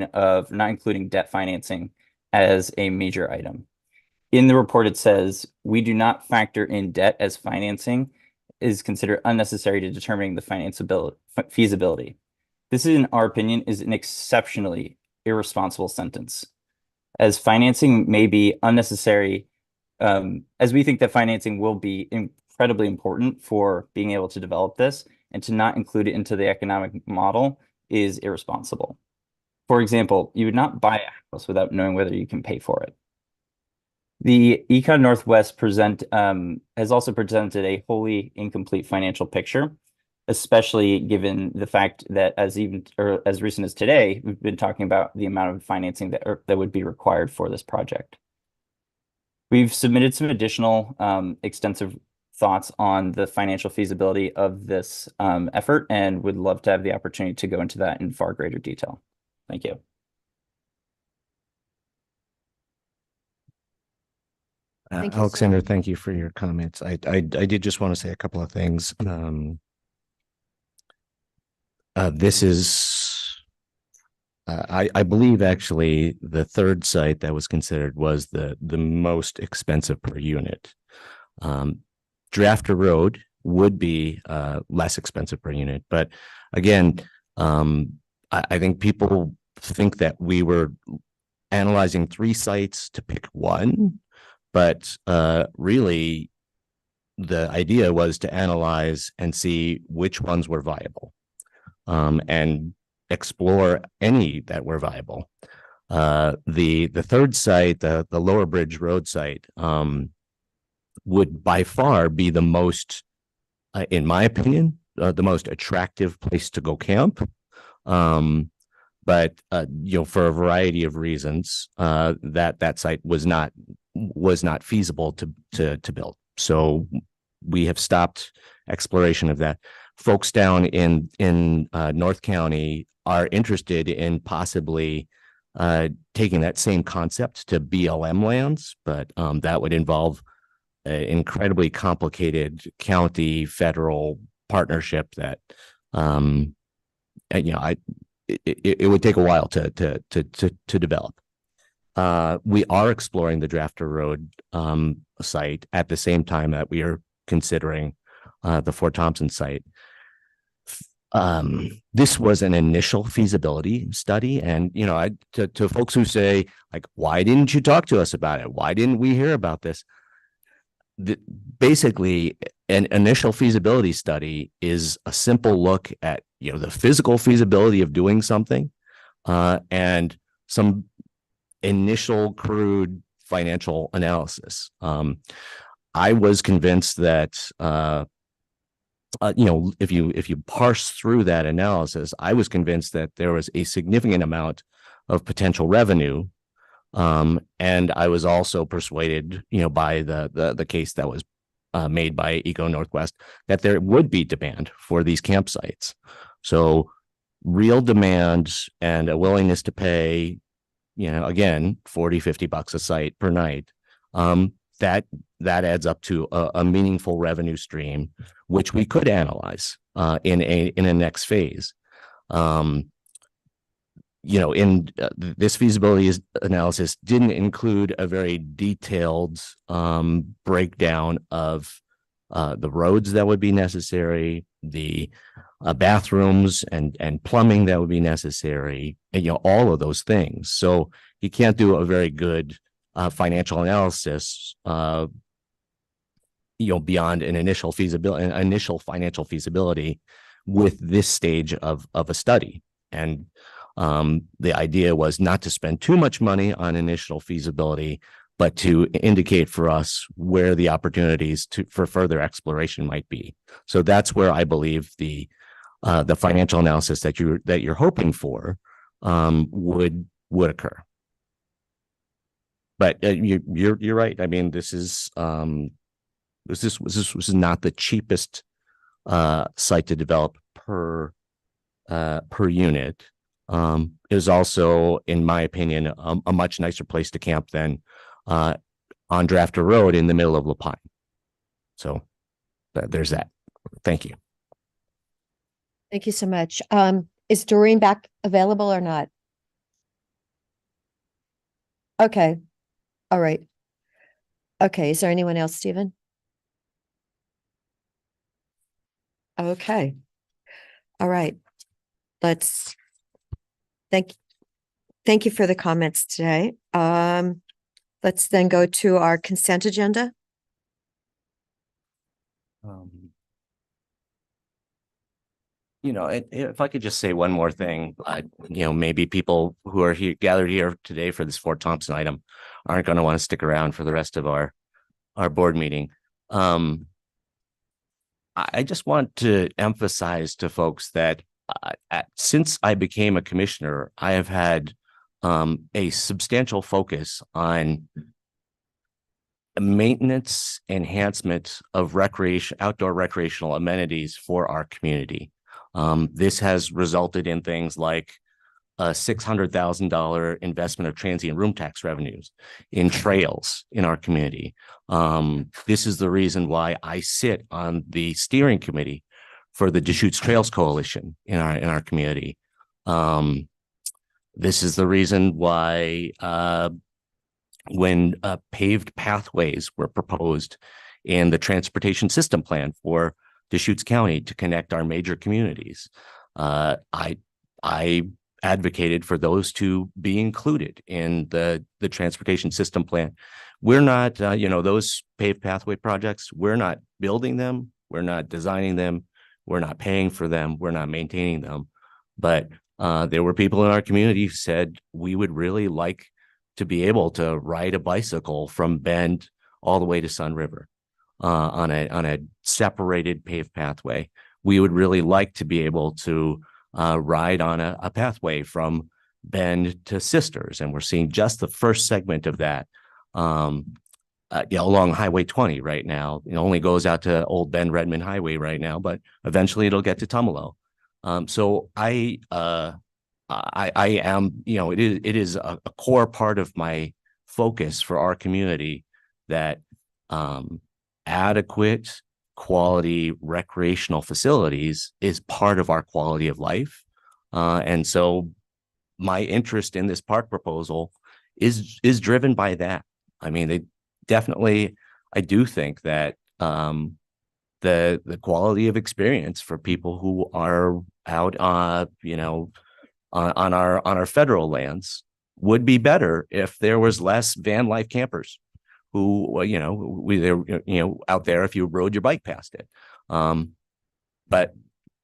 debt financing as a major item. In the report, it says, we do not factor in debt as financing is considered unnecessary to determining the feasibility. This, in our opinion, is an exceptionally irresponsible sentence, as financing may be unnecessary, as we think that financing will be incredibly important for being able to develop this, and to not include it into the economic model is irresponsible. For example, you would not buy a house without knowing whether you can pay for it. The Econ Northwest has also presented a wholly incomplete financial picture, especially given the fact that as recent as today, we've been talking about the amount of financing that would be required for this project. We've submitted some additional extensive thoughts on the financial feasibility of this effort and would love to have the opportunity to go into that in far greater detail. Thank you. Thank you, Alexander, thank you for your comments. I did just want to say a couple of things. This is, I believe actually the third site that was considered was the most expensive per unit. Drafter Road would be less expensive per unit, but again, I think people think that we were analyzing 3 sites to pick one, but really the idea was to analyze and see which ones were viable, and explore any that were viable. The third site, the Lower Bridge Road site, would by far be the most, in my opinion, the most attractive place to go camp. But for a variety of reasons, that site was not feasible to build. So we have stopped exploration of that. Folks down in North County are interested in possibly taking that same concept to BLM lands, but that would involve an incredibly complicated county federal partnership that it would take a while to develop. we are exploring the Drafter Road site at the same time that we are considering the Fort Thompson site. This was an initial feasibility study, and to folks who say, like, why didn't you talk to us about it? Why didn't we hear about this? Basically, an initial feasibility study is a simple look at the physical feasibility of doing something, and some initial crude financial analysis. I was convinced that if you parse through that analysis, I was convinced that there was a significant amount of potential revenue. And I was also persuaded, by the case that was made by Eco Northwest, that there would be demand for these campsites. So real demand and a willingness to pay, again, $40-50 a site per night. That adds up to a meaningful revenue stream, which we could analyze in a next phase. This feasibility analysis didn't include a very detailed breakdown of the roads that would be necessary, the bathrooms and plumbing that would be necessary, and all of those things. So you can't do a very good financial analysis beyond an initial financial feasibility with this stage of a study. And the idea was not to spend too much money on initial feasibility, but to indicate for us where the opportunities for further exploration might be. So that's where I believe the financial analysis that you're hoping for would occur. But you're right. I mean, this is not the cheapest site to develop per unit. It is also, in my opinion, a much nicer place to camp than on Drafter Road in the middle of La Pine. So there's that. Thank you. Thank you so much. Is Doreen back available or not? Okay. All right. Okay. Is there anyone else, Stephen? Okay. All right. Thank you for the comments today. Let's then go to our consent agenda. If I could just say one more thing, maybe people who are gathered here today for this Fort Thompson item aren't going to want to stick around for the rest of our board meeting. I just want to emphasize to folks that since I became a commissioner, I have had a substantial focus on maintenance, enhancement of outdoor recreational amenities for our community. This has resulted in things like a $600,000 investment of transient room tax revenues in trails in our community. This is the reason why I sit on the steering committee for the Deschutes Trails Coalition in our community. This is the reason why when paved pathways were proposed in the transportation system plan for Deschutes County to connect our major communities, I advocated for those to be included in the transportation system plan. We're not, those paved pathway projects, we're not building them, we're not designing them, we're not paying for them, we're not maintaining them. But there were people in our community who said we would really like to be able to ride a bicycle from Bend all the way to Sun River on a separated paved pathway. We would really like to be able to ride on a pathway from Bend to Sisters, and we're seeing just the first segment of that along Highway 20 right now. It only goes out to Old Bend Redmond Highway right now, but eventually it'll get to Tumalo. So I am, it is a core part of my focus for our community that adequate quality recreational facilities is part of our quality of life. And so my interest in this park proposal is driven by that. I mean, they definitely, I do think that the quality of experience for people who are out on our federal lands would be better if there was less van life campers who, they're out there if you rode your bike past it. But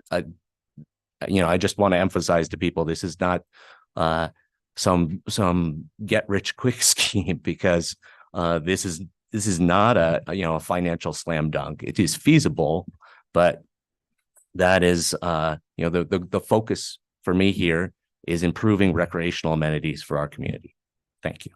I just want to emphasize to people, this is not some get rich quick scheme, because this is not a financial slam dunk. It is feasible, but that is the focus for me here is improving recreational amenities for our community. Thank you.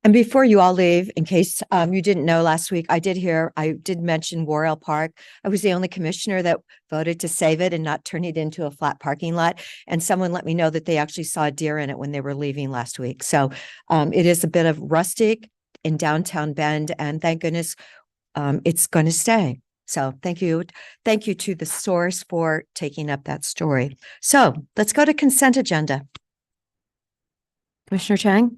And before you all leave, in case you didn't know, last week I did mention Worrell Park. I was the only commissioner that voted to save it and not turn it into a flat parking lot. And someone let me know that they actually saw a deer in it when they were leaving last week. So it is a bit of rustic in downtown Bend, and thank goodness it's going to stay. So thank you. Thank you to the source for taking up that story. So let's go to consent agenda. Commissioner Chang?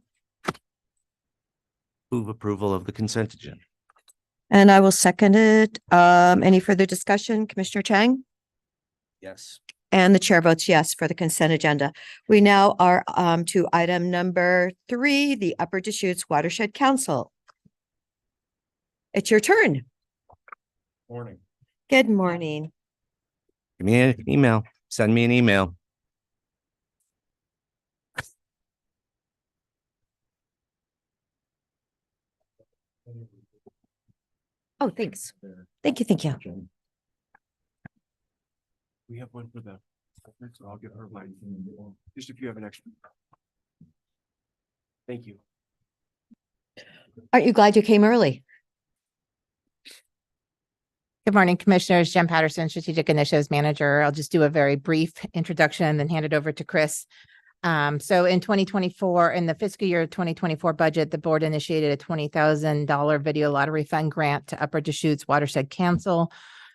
Move approval of the consent agenda. And I will second it. Any further discussion, Commissioner Chang? Yes. And the chair votes yes for the consent agenda. We now are to item number 3, the Upper Deschutes Watershed Council. It's your turn. Morning. Good morning. Give me an email. Send me an email. Oh, thanks. Thank you. Thank you. We have one for the, so I'll give her mine. Just if you have an extra. Thank you. Aren't you glad you came early? Good morning, Commissioners. Jen Patterson, Strategic Initiatives Manager. I'll just do a very brief introduction, then hand it over to Chris. So in 2024, in the fiscal year 2024 budget, the board initiated a $20,000 video lottery fund grant to Upper Deschutes Watershed Council,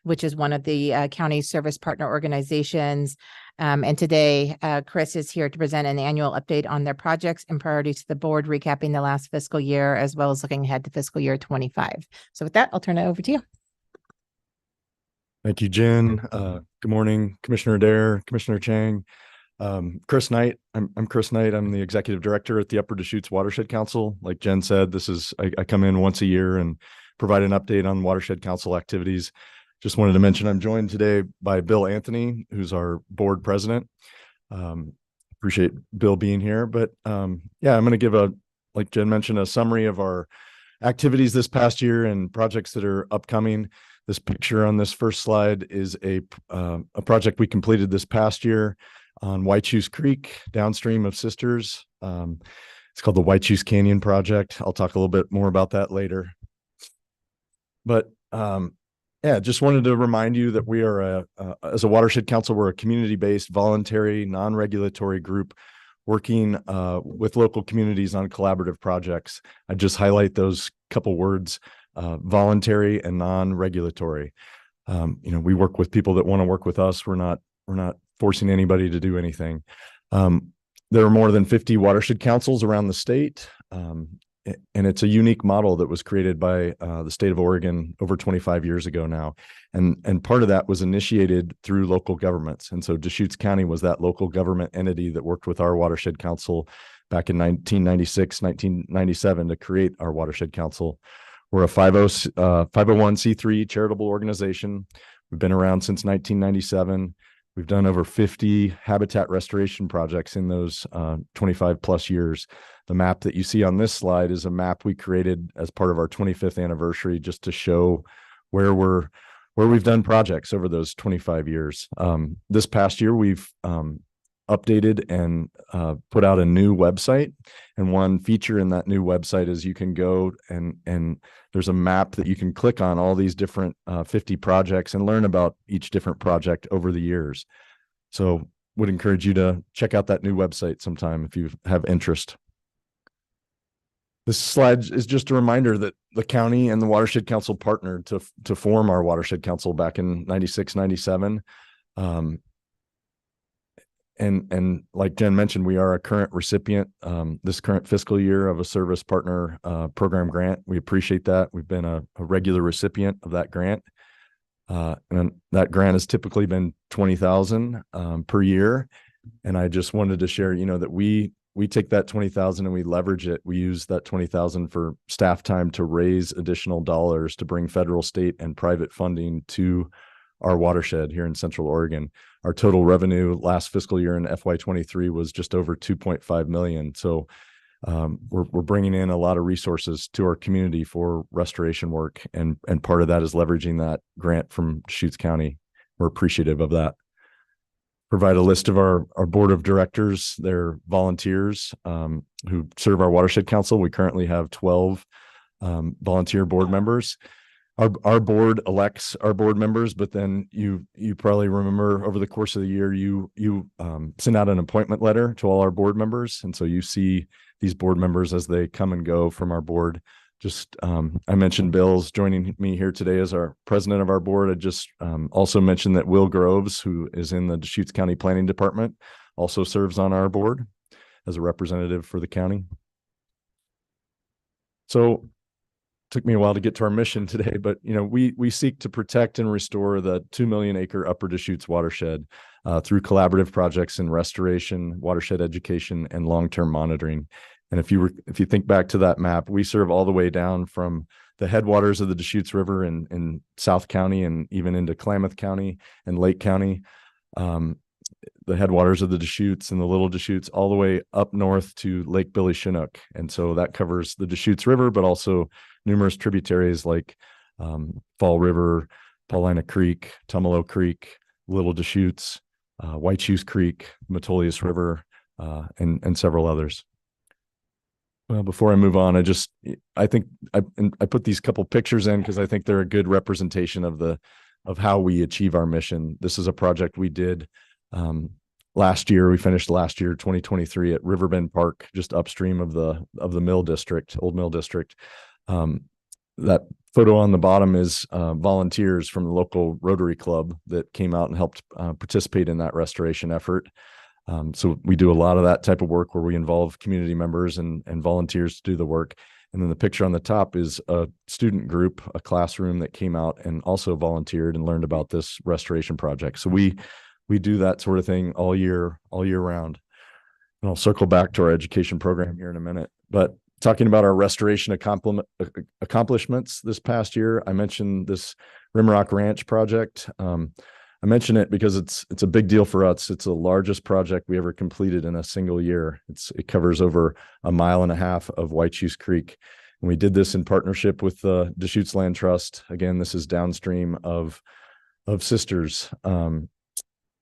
which is one of the county service partner organizations. And today, Chris is here to present an annual update on their projects and priorities to the board, recapping the last fiscal year, as well as looking ahead to fiscal year 25. So with that, I'll turn it over to you. Thank you, Jen. Good morning, Commissioner Adair, Commissioner Chang. Chris Knight. I'm Chris Knight. I'm the executive director at the Upper Deschutes Watershed Council. Like Jen said, I come in once a year and provide an update on Watershed Council activities. Just wanted to mention I'm joined today by Bill Anthony, who's our board president. Appreciate Bill being here, but I'm going to give like Jen mentioned, a summary of our activities this past year and projects that are upcoming. This picture on this first slide is a project we completed this past year on Whitechoose Creek, downstream of Sisters. It's called the Whitechoose Canyon Project. I'll talk a little bit more about that later. But just wanted to remind you that we are, as a Watershed Council, we're a community-based, voluntary, non-regulatory group working with local communities on collaborative projects. I just highlight those couple words, voluntary and non-regulatory. We work with people that want to work with us. We're not forcing anybody to do anything. There are more than 50 watershed councils around the state, and it's a unique model that was created by the state of Oregon over 25 years ago now. And part of that was initiated through local governments. And so Deschutes County was that local government entity that worked with our watershed council back in 1996, 1997 to create our watershed council. We're a 501c3 charitable organization. We've been around since 1997. We've done over 50 habitat restoration projects in those 25 plus years. The map that you see on this slide is a map we created as part of our 25th anniversary, just to show where we've done projects over those 25 years. This past year, we've updated and put out a new website. And one feature in that new website is you can go and there's a map that you can click on all these different 50 projects and learn about each different project over the years. So would encourage you to check out that new website sometime if you have interest. This slide is just a reminder that the county and the Watershed Council partnered to form our Watershed Council back in 96, 97. and like Jen mentioned, we are a current recipient this current fiscal year of a service partner program grant. We appreciate that. We've been a regular recipient of that grant. And that grant has typically been 20,000 per year. And I just wanted to share, that we take that 20,000 and we leverage it. We use that 20,000 for staff time to raise additional dollars to bring federal, state, and private funding to our watershed here in Central Oregon. Our total revenue last fiscal year in FY23 was just over 2.5 million. So we're bringing in a lot of resources to our community for restoration work. And part of that is leveraging that grant from Deschutes County. We're appreciative of that. Provide a list of our board of directors. They're volunteers who serve our watershed council. We currently have 12 volunteer board members. Our board elects our board members, but then you probably remember over the course of the year, you send out an appointment letter to all our board members. And so you see these board members as they come and go from our board. Just, I mentioned Bill's joining me here today as our president of our board. I just also mentioned that Will Groves, who is in the Deschutes County Planning Department, also serves on our board as a representative for the county. So took me a while to get to our mission today, but we seek to protect and restore the 2 million acre Upper Deschutes watershed through collaborative projects in restoration, watershed education, and long-term monitoring. And if you think back to that map, we serve all the way down from the headwaters of the Deschutes River in South County and even into Klamath County and Lake County, the headwaters of the Deschutes and the Little Deschutes, all the way up north to Lake Billy Chinook. And so that covers the Deschutes River, but also numerous tributaries like Fall River, Paulina Creek, Tumalo Creek, Little Deschutes, White Shoes Creek, Metolius River, and several others. Well, before I move on, I think I put these couple pictures in because I think they're a good representation of how we achieve our mission. This is a project we did last year. We finished last year, 2023, at Riverbend Park, just upstream of the Mill District, Old Mill District. That photo on the bottom is volunteers from the local Rotary Club that came out and helped participate in that restoration effort. So we do a lot of that type of work where we involve community members and volunteers to do the work. And then the picture on the top is a student group, a classroom that came out and also volunteered and learned about this restoration project. So we do that sort of thing all year round. And I'll circle back to our education program here in a minute. But talking about our restoration accomplishments this past year, I mentioned this Rimrock Ranch project. I mention it because it's a big deal for us. It's the largest project we ever completed in a single year. It covers over 1.5 miles of White Shoes Creek. And we did this in partnership with the Deschutes Land Trust. Again, this is downstream of Sisters.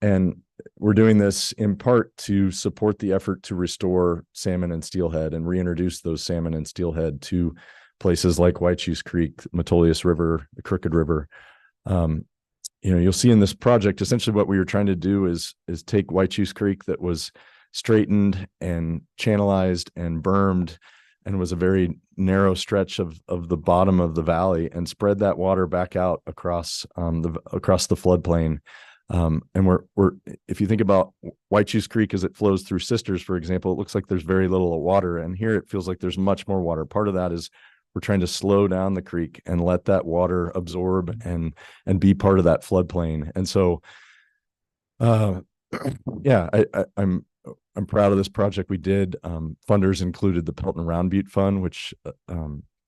And we're doing this in part to support the effort to restore salmon and steelhead and reintroduce those salmon and steelhead to places like White Shoes Creek, Metolius River, the Crooked River. You'll see in this project, essentially what we were trying to do is take White Shoes Creek that was straightened and channelized and bermed and was a very narrow stretch of the bottom of the valley and spread that water back out across the floodplain. And we're if you think about White Shoes Creek as it flows through Sisters, for example, it looks like there's very little water, and here it feels like there's much more water. Part of that is we're trying to slow down the creek and let that water absorb and be part of that floodplain. And so, yeah, I'm proud of this project we did. Funders included the Pelton Round Butte Fund, which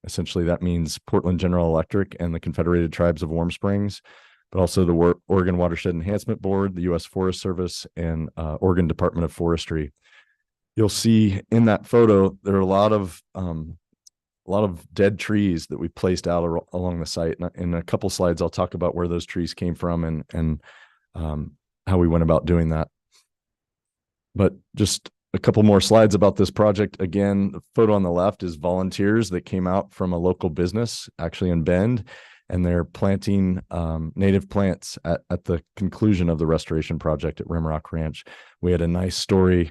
essentially that means Portland General Electric and the Confederated Tribes of Warm Springs, but also the Oregon Watershed Enhancement Board, the U.S. Forest Service, and Oregon Department of Forestry. You'll see in that photo there are a lot of dead trees that we placed out along the site. In a couple slides, I'll talk about where those trees came from and how we went about doing that. But just a couple more slides about this project. Again, the photo on the left is volunteers that came out from a local business, actually in Bend, and they're planting native plants at the conclusion of the restoration project at Rimrock Ranch. We had a nice story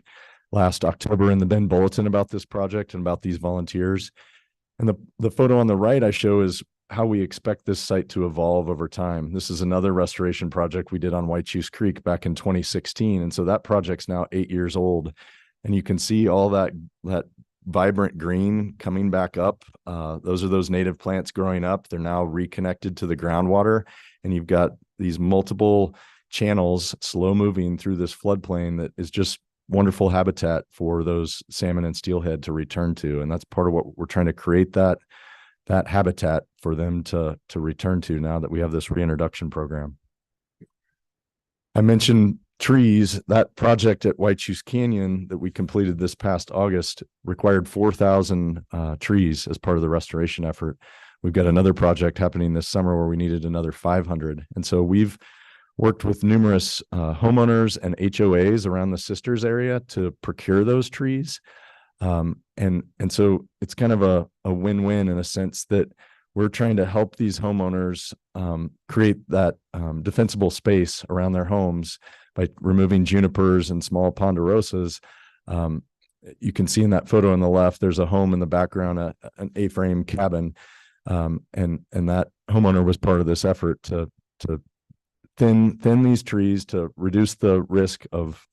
last October in the Bend Bulletin about this project and about these volunteers. And the photo on the right I show is how we expect this site to evolve over time. This is another restoration project we did on White Shoes Creek back in 2016. And so that project's now 8 years old. And you can see all that vibrant green coming back up. Those are those native plants growing up. They're now reconnected to the groundwater. And you've got these multiple channels slow moving through this floodplain that is just wonderful habitat for those salmon and steelhead to return to. And that's part of what we're trying to create, that habitat for them to return to now that we have this reintroduction program. I mentioned trees. That project at White Shoes Canyon that we completed this past August required 4,000 trees as part of the restoration effort. We've got another project happening this summer where we needed another 500. And so we've worked with numerous homeowners and HOAs around the Sisters area to procure those trees. And so it's kind of a win-win in a sense that we're trying to help these homeowners create that defensible space around their homes by removing junipers and small ponderosas. You can see in that photo on the left, there's a home in the background, an A-frame cabin. And that homeowner was part of this effort to thin these trees to reduce the risk of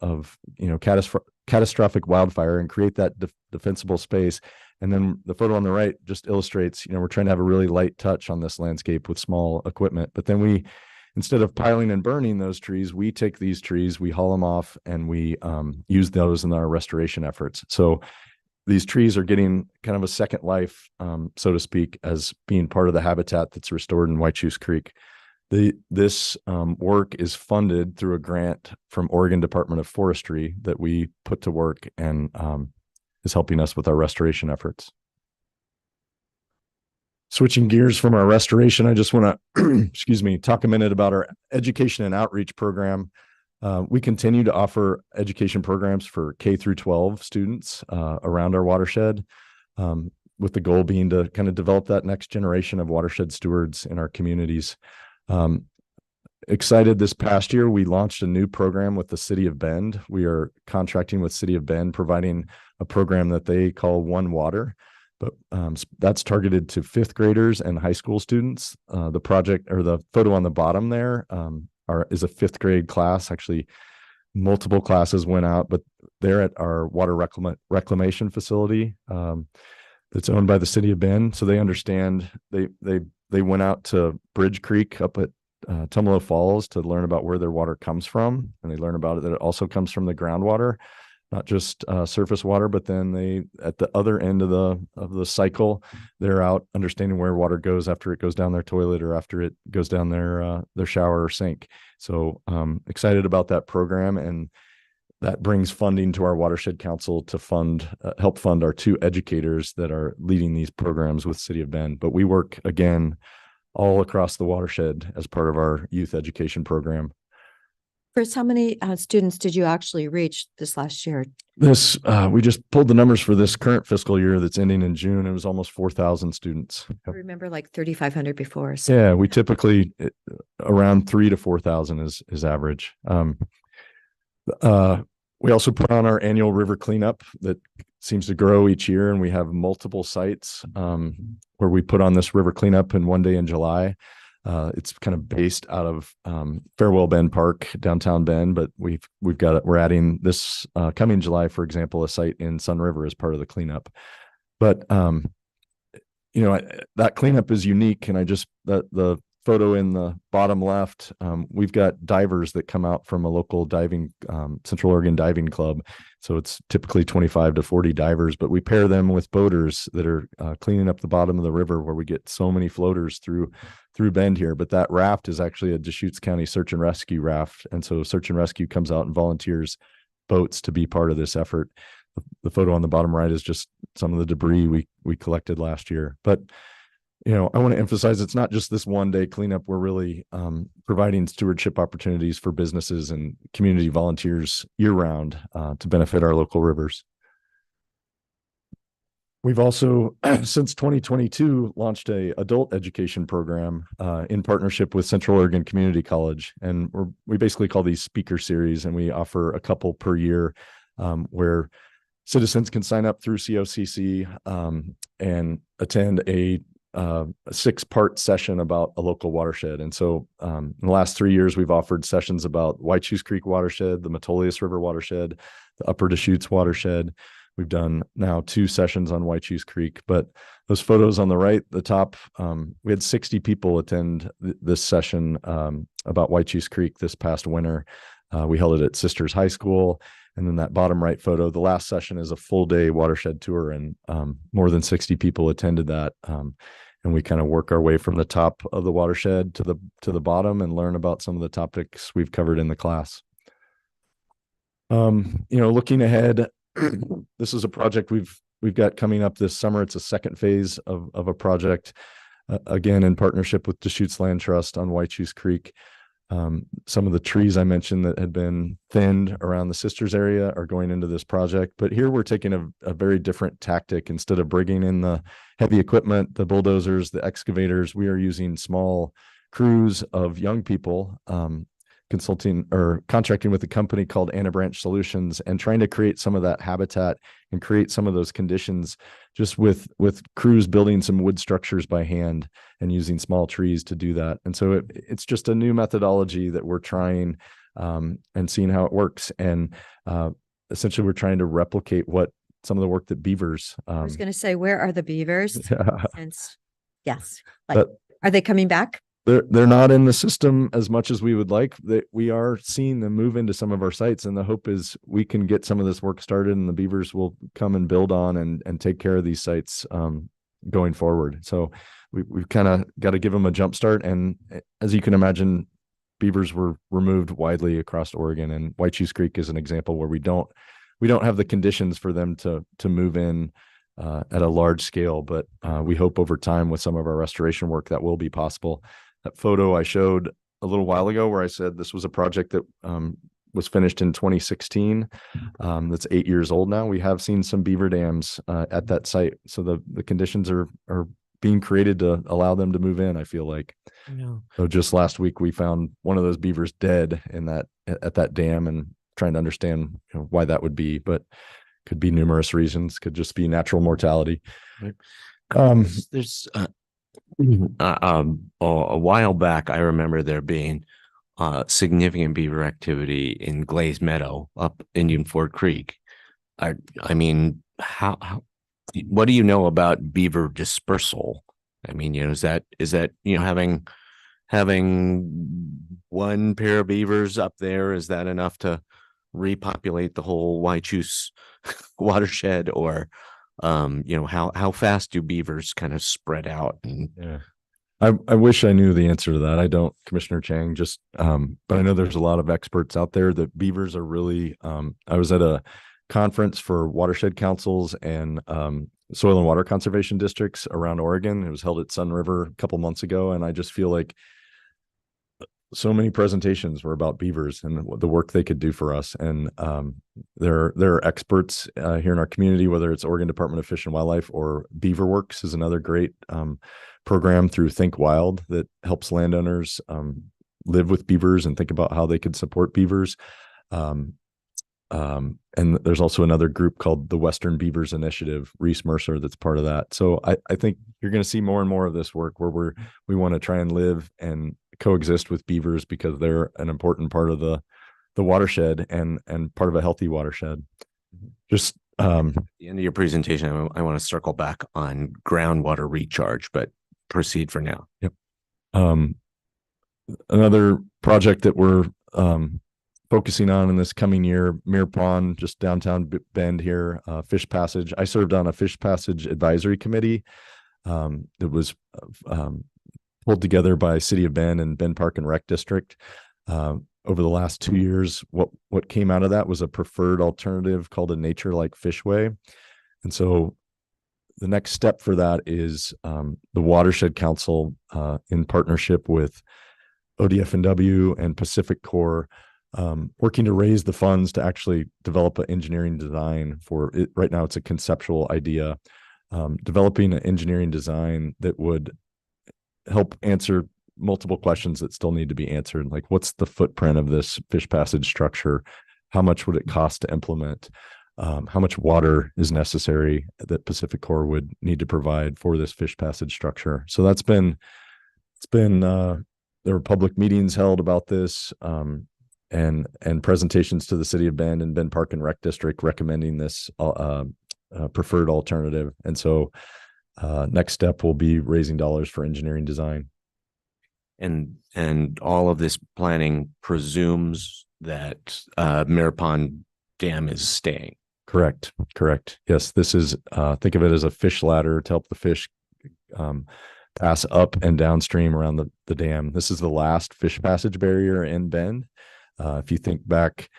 catastrophic wildfire and create that defensible space. And then the photo on the right just illustrates, we're trying to have a really light touch on this landscape with small equipment. But then instead of piling and burning those trees, we take these trees, we haul them off, and we use those in our restoration efforts. So these trees are getting kind of a second life, so to speak, as being part of the habitat that's restored in White Shoes Creek. This work is funded through a grant from Oregon Department of Forestry that we put to work and is helping us with our restoration efforts. Switching gears from our restoration, I just want to, talk a minute about our education and outreach program. We continue to offer education programs for K through 12 students around our watershed, with the goal being to kind of develop that next generation of watershed stewards in our communities. Excited this past year, we launched a new program with the City of Bend. We are contracting with City of Bend, providing a program that they call One Water, but that's targeted to fifth graders and high school students. The project, or the photo on the bottom there, is a fifth grade class. Actually, multiple classes went out, but they're at our water reclamation facility that's owned by the City of Bend. So they understand. They went out to Bridge Creek up at Tumalo Falls to learn about where their water comes from, and they learn about it that it also comes from the groundwater, not just surface water. But then they, at the other end of the cycle, they're out understanding where water goes after it goes down their toilet or after it goes down their shower or sink. So excited about that program, and that brings funding to our Watershed Council to help fund our two educators that are leading these programs with City of Bend. But we work again all across the watershed as part of our youth education program. Chris, how many students did you actually reach this last year? We just pulled the numbers for this current fiscal year that's ending in June. It was almost 4,000 students. I remember like 3,500 before. So. Yeah, we typically around 3,000 to 4,000 is average. We also put on our annual river cleanup that seems to grow each year, and we have multiple sites where we put on this river cleanup in one day in July. It's kind of based out of Farewell Bend Park, downtown Bend, but we're adding this coming July, for example, a site in Sun River as part of the cleanup. But that cleanup is unique, and the photo in the bottom left, we've got divers that come out from a local diving, Central Oregon Diving Club. So it's typically 25 to 40 divers, but we pair them with boaters that are cleaning up the bottom of the river, where we get so many floaters through Bend here. But that raft is actually a Deschutes County search and rescue raft. And so search and rescue comes out and volunteers boats to be part of this effort. The photo on the bottom right is just some of the debris we collected last year. But I want to emphasize it's not just this one day cleanup. We're really providing stewardship opportunities for businesses and community volunteers year round to benefit our local rivers. We've also, since 2022, launched a adult education program in partnership with Central Oregon Community College. And we basically call these speaker series, and we offer a couple per year where citizens can sign up through COCC and attend a a 6-part session about a local watershed. And so in the last 3 years, we've offered sessions about Whitechoose Creek watershed, the Metolius River watershed, the Upper Deschutes watershed. We've done now 2 sessions on Whitechoose Creek, but those photos on the right, the top, we had 60 people attend this session about Whitechoose Creek this past winter. We held it at Sisters High School. And then that bottom right photo, the last session is a full day watershed tour, and more than 60 people attended that. And we kind of work our way from the top of the watershed to the bottom and learn about some of the topics we've covered in the class. Looking ahead, this is a project we've got coming up this summer. It's a second phase of a project, again, in partnership with Deschutes Land Trust on Whitechoose Creek. Some of the trees I mentioned that had been thinned around the Sisters area are going into this project, but here we're taking a very different tactic. Instead of bringing in the heavy equipment, the bulldozers, the excavators, we are using small crews of young people, consulting or contracting with a company called Anna Branch Solutions, and trying to create some of that habitat and create some of those conditions just with crews building some wood structures by hand and using small trees to do that. And so it's just a new methodology that we're trying and seeing how it works. And essentially we're trying to replicate what some of the work that beavers. I was going to say, where are the beavers? Since, yes. But are they coming back? They're not in the system as much as we would like. That we are seeing them move into some of our sites, and the hope is we can get some of this work started, and the beavers will come and build on and take care of these sites going forward. So we've kind of got to give them a jump start. And as you can imagine, beavers were removed widely across Oregon, and Whitechoose Creek is an example where we don't have the conditions for them to move in at a large scale. But we hope over time with some of our restoration work that will be possible. That photo I showed a little while ago where I said this was a project that was finished in 2016. That's 8 years old now. We have seen some beaver dams at that site. So the conditions are being created to allow them to move in, I feel like. Yeah. So just last week, we found one of those beavers dead at that dam, and trying to understand why that would be, but could be numerous reasons, could just be natural mortality. There's a while back, I remember there being significant beaver activity in Glaze Meadow up Indian Ford Creek. I mean, what do you know about beaver dispersal? I mean, is that having one pair of beavers up there, is that enough to repopulate the whole Whitechoose watershed? Or how fast do beavers kind of spread out? And yeah, I wish I knew the answer to that. I don't, Commissioner Chang, just but I know there's a lot of experts out there that beavers are really I was at a conference for watershed councils and soil and water conservation districts around Oregon. It was held at Sun River a couple months ago, and I just feel like so many presentations were about beavers and the work they could do for us. And there are experts here in our community, whether it's Oregon Department of Fish and Wildlife or BeaverWorks is another great program through Think Wild that helps landowners live with beavers and think about how they could support beavers. And there's also another group called the Western Beavers Initiative, Reese Mercer, that's part of that. So I think you're going to see more and more of this work where we want to try and live and coexist with beavers, because they're an important part of the watershed and part of a healthy watershed. Just at the end of your presentation, I want to circle back on groundwater recharge, but proceed for now. Yep. Another project that we're focusing on in this coming year, Muir Pond, just downtown Bend here, Fish Passage. I served on a Fish Passage advisory committee that was pulled together by City of Bend and Bend Park and Rec District. Over the last 2 years, what came out of that was a preferred alternative called a nature-like fishway. And so the next step for that is the Watershed Council in partnership with ODF&W and Pacific Corps, working to raise the funds to actually develop an engineering design for it. Right now, it's a conceptual idea, developing an engineering design that would help answer multiple questions that still need to be answered. Like, what's the footprint of this fish passage structure? How much would it cost to implement? how much water is necessary that Pacific Corp would need to provide for this fish passage structure. So there were public meetings held about this, and presentations to the city of Bend and Bend Park and Rec District recommending this preferred alternative. And so next step will be raising dollars for engineering design. And all of this planning presumes that Mirror Pond Dam is staying. Correct. Yes, this is think of it as a fish ladder to help the fish pass up and downstream around the dam. This is the last fish passage barrier in Bend. If you think back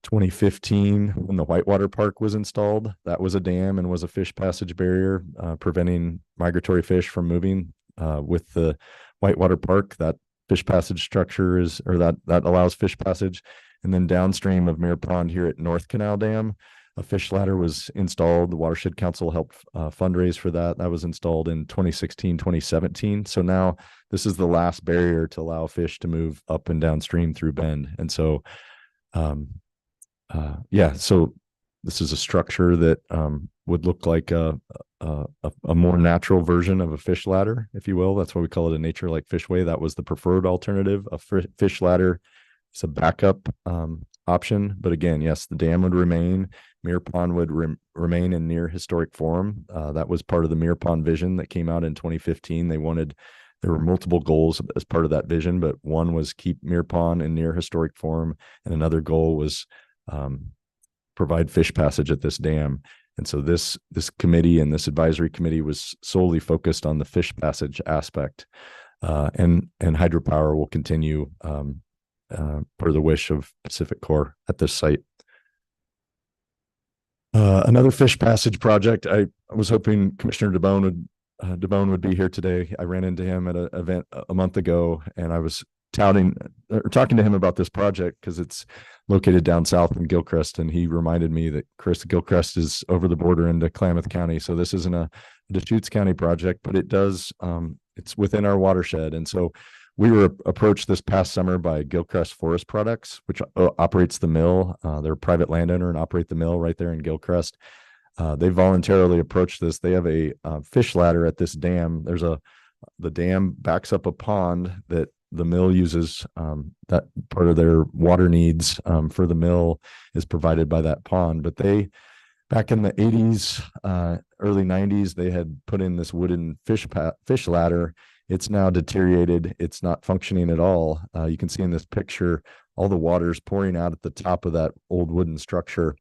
2015, when the Whitewater Park was installed, that was a dam and was a fish passage barrier, preventing migratory fish from moving. With the Whitewater Park, that fish passage structure that allows fish passage. And then downstream of Mirror Pond here at North Canal Dam, a fish ladder was installed. The Watershed Council helped fundraise for that. That was installed in 2016, 2017. So now this is the last barrier to allow fish to move up and downstream through Bend. And so, so this is a structure that would look like a more natural version of a fish ladder, if you will. That's why we call it a nature like fishway. That was the preferred alternative. A fish ladder is a backup option. But again, yes, the dam would remain. Mirror Pond would remain in near historic form. That was part of the Mirror Pond vision that came out in 2015. There were multiple goals as part of that vision, but one was keep Mirror Pond in near historic form. And another goal was provide fish passage at this dam. And so this committee and this advisory committee was solely focused on the fish passage aspect. And hydropower will continue per the wish of Pacific Corp at this site. Another fish passage project. I was hoping Commissioner DeBone would be here today. I ran into him at an event a month ago, and I was talking to him about this project because it's located down south in Gilchrist, and he reminded me that Gilchrist is over the border into Klamath County. So this isn't a Deschutes County project, but it's within our watershed. And so we were approached this past summer by Gilchrist Forest Products, which operates the mill. They're a private landowner and operate the mill right there in Gilchrist. They voluntarily approached this. They have a fish ladder at this dam. The dam backs up a pond that the mill uses. That part of their water needs for the mill is provided by that pond. But back in the 80s, early 90s, they had put in this wooden fish ladder. It's now deteriorated. It's not functioning at all. You can see in this picture, all the water's pouring out at the top of that old wooden structure.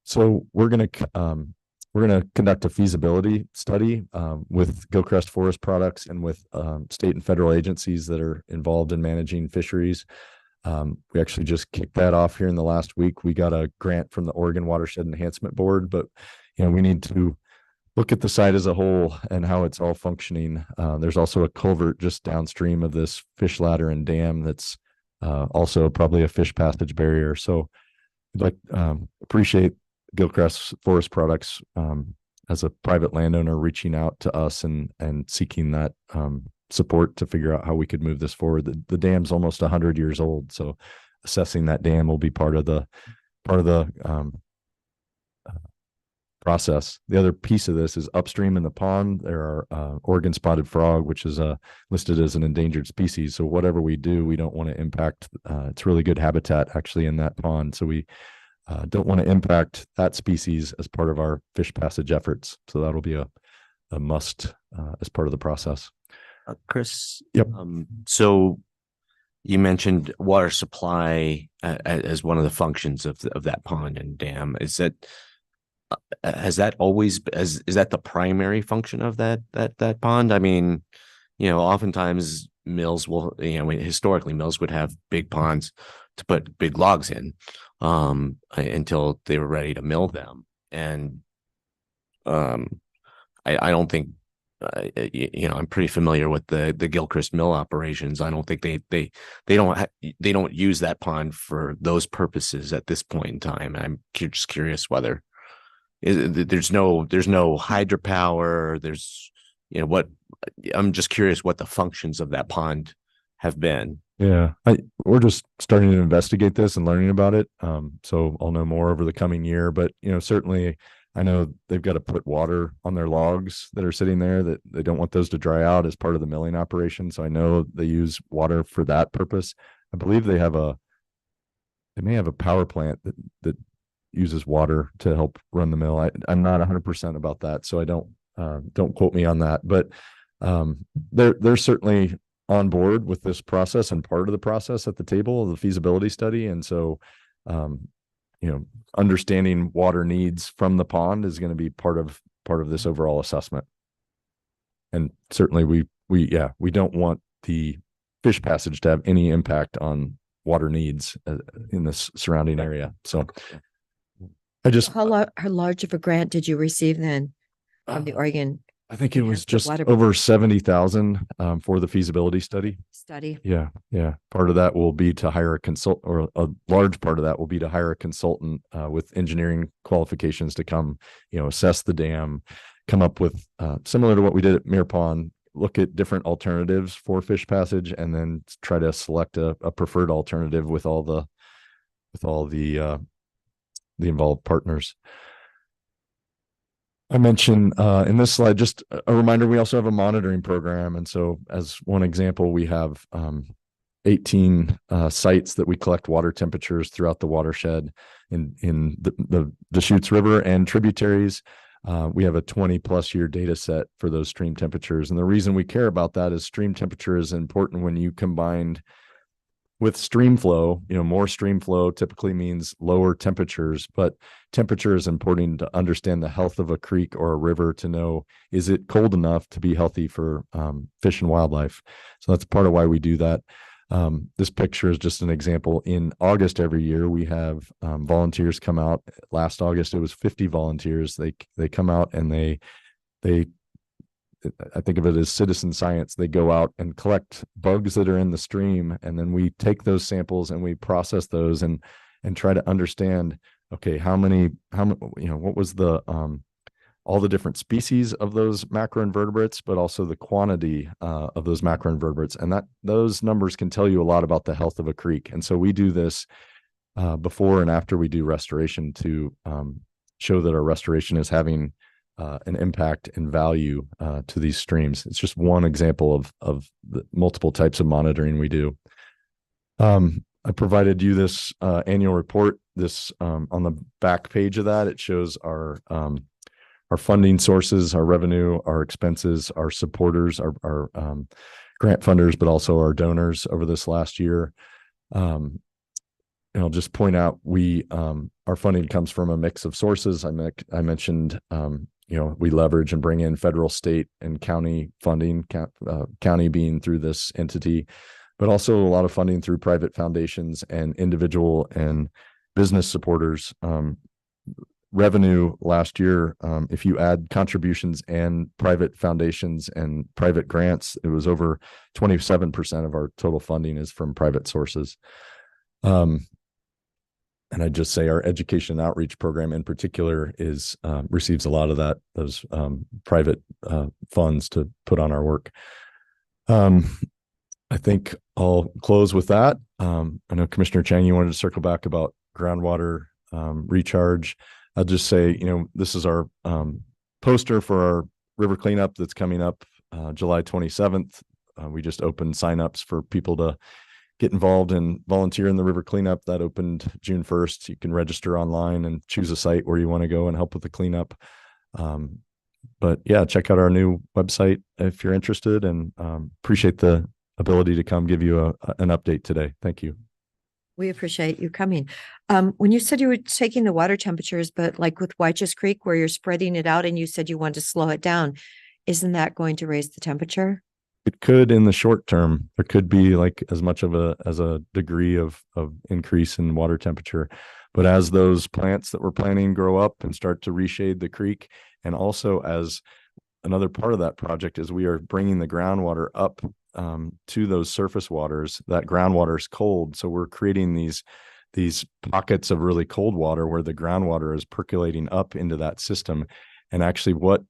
So we're going to conduct a feasibility study with Gilchrist Forest Products and with state and federal agencies that are involved in managing fisheries. We actually just kicked that off here in the last week. We got a grant from the Oregon Watershed Enhancement Board, but we need to look at the site as a whole and how it's all functioning. There's also a culvert just downstream of this fish ladder and dam that's also probably a fish passage barrier. So I'd like appreciate Gilchrist Forest Products as a private landowner reaching out to us and seeking that support to figure out how we could move this forward. The dam's almost 100 years old, so assessing that dam will be part of the process. The other piece of this is upstream in the pond. There are Oregon spotted frog, which is listed as an endangered species. So whatever we do, we don't want to impact. It's really good habitat actually in that pond. So we don't want to impact that species as part of our fish passage efforts. So that'll be a must as part of the process. Chris. Yep. So you mentioned water supply as one of the functions of that pond and dam. Is that has that always is that the primary function of that pond? I mean, oftentimes mills will, historically mills would have big ponds to put big logs in until they were ready to mill them. And I don't think I'm pretty familiar with the Gilchrist mill operations. I don't think they don't use that pond for those purposes at this point in time. I'm just curious whether there's no hydropower. There's what I'm just curious what the functions of that pond have been. Yeah, we're just starting to investigate this and learning about it. So I'll know more over the coming year, but certainly I know they've got to put water on their logs that are sitting there, that they don't want those to dry out as part of the milling operation. So I know they use water for that purpose. I believe they may have a power plant that uses water to help run the mill. I'm not 100% about that, so I don't quote me on that, but they're certainly on board with this process and part of the process at the table of the feasibility study. And so, understanding water needs from the pond is going to be part of this overall assessment. And certainly we don't want the fish passage to have any impact on water needs in this surrounding area. So how large of a grant did you receive then from the Oregon? I think it was just water over 70,000 for the feasibility study. Yeah. Part of that will be to hire a consultant, or a large part of that will be to hire a consultant with engineering qualifications to come, assess the dam, come up with similar to what we did at Muir Pond, look at different alternatives for fish passage, and then try to select a preferred alternative with all the involved partners. I mentioned in this slide, just a reminder, we also have a monitoring program. And so as one example, we have 18 sites that we collect water temperatures throughout the watershed in the Deschutes River and tributaries. We have a 20+ year data set for those stream temperatures. And the reason we care about that is stream temperature is important when you combined with stream flow. More stream flow typically means lower temperatures, but temperature is important to understand the health of a creek or a river, to know, is it cold enough to be healthy for fish and wildlife? So that's part of why we do that. This picture is just an example. In August every year, we have volunteers come out. Last August, it was 50 volunteers. They come out and they I think of it as citizen science. They go out and collect bugs that are in the stream, and then we take those samples and we process those and try to understand, okay, what was the all the different species of those macroinvertebrates, but also the quantity of those macroinvertebrates, and those numbers can tell you a lot about the health of a creek. And so we do this before and after we do restoration to show that our restoration is having an impact and value to these streams. It's just one example of the multiple types of monitoring we do. I provided you this annual report. This on the back page of that, it shows our funding sources, our revenue, our expenses, our supporters, our grant funders, but also our donors over this last year. And I'll just point out, our funding comes from a mix of sources. I mentioned we leverage and bring in federal, state, and county funding, county being through this entity, but also a lot of funding through private foundations and individual and business supporters. Revenue last year, if you add contributions and private foundations and private grants, it was over 27% of our total funding is from private sources. And I'd just say our education and outreach program in particular receives a lot of those private funds to put on our work. I think I'll close with that. I know Commissioner Chang, you wanted to circle back about groundwater recharge. I'll just say, this is our poster for our river cleanup that's coming up July 27th. We just opened signups for people to get involved and volunteer in the river cleanup. That opened June 1st. You can register online and choose a site where you want to go and help with the cleanup. But yeah, check out our new website if you're interested, and appreciate the ability to come give you an update today. Thank you. We appreciate you coming. When you said you were taking the water temperatures, but like with Wyches Creek where you're spreading it out and you said you wanted to slow it down, isn't that going to raise the temperature? It could in the short term. There could be like as much of a degree of increase in water temperature. But as those plants that we're planting grow up and start to reshade the creek, and also as another part of that project is we are bringing the groundwater up to those surface waters. That groundwater is cold, so we're creating these pockets of really cold water where the groundwater is percolating up into that system. And actually what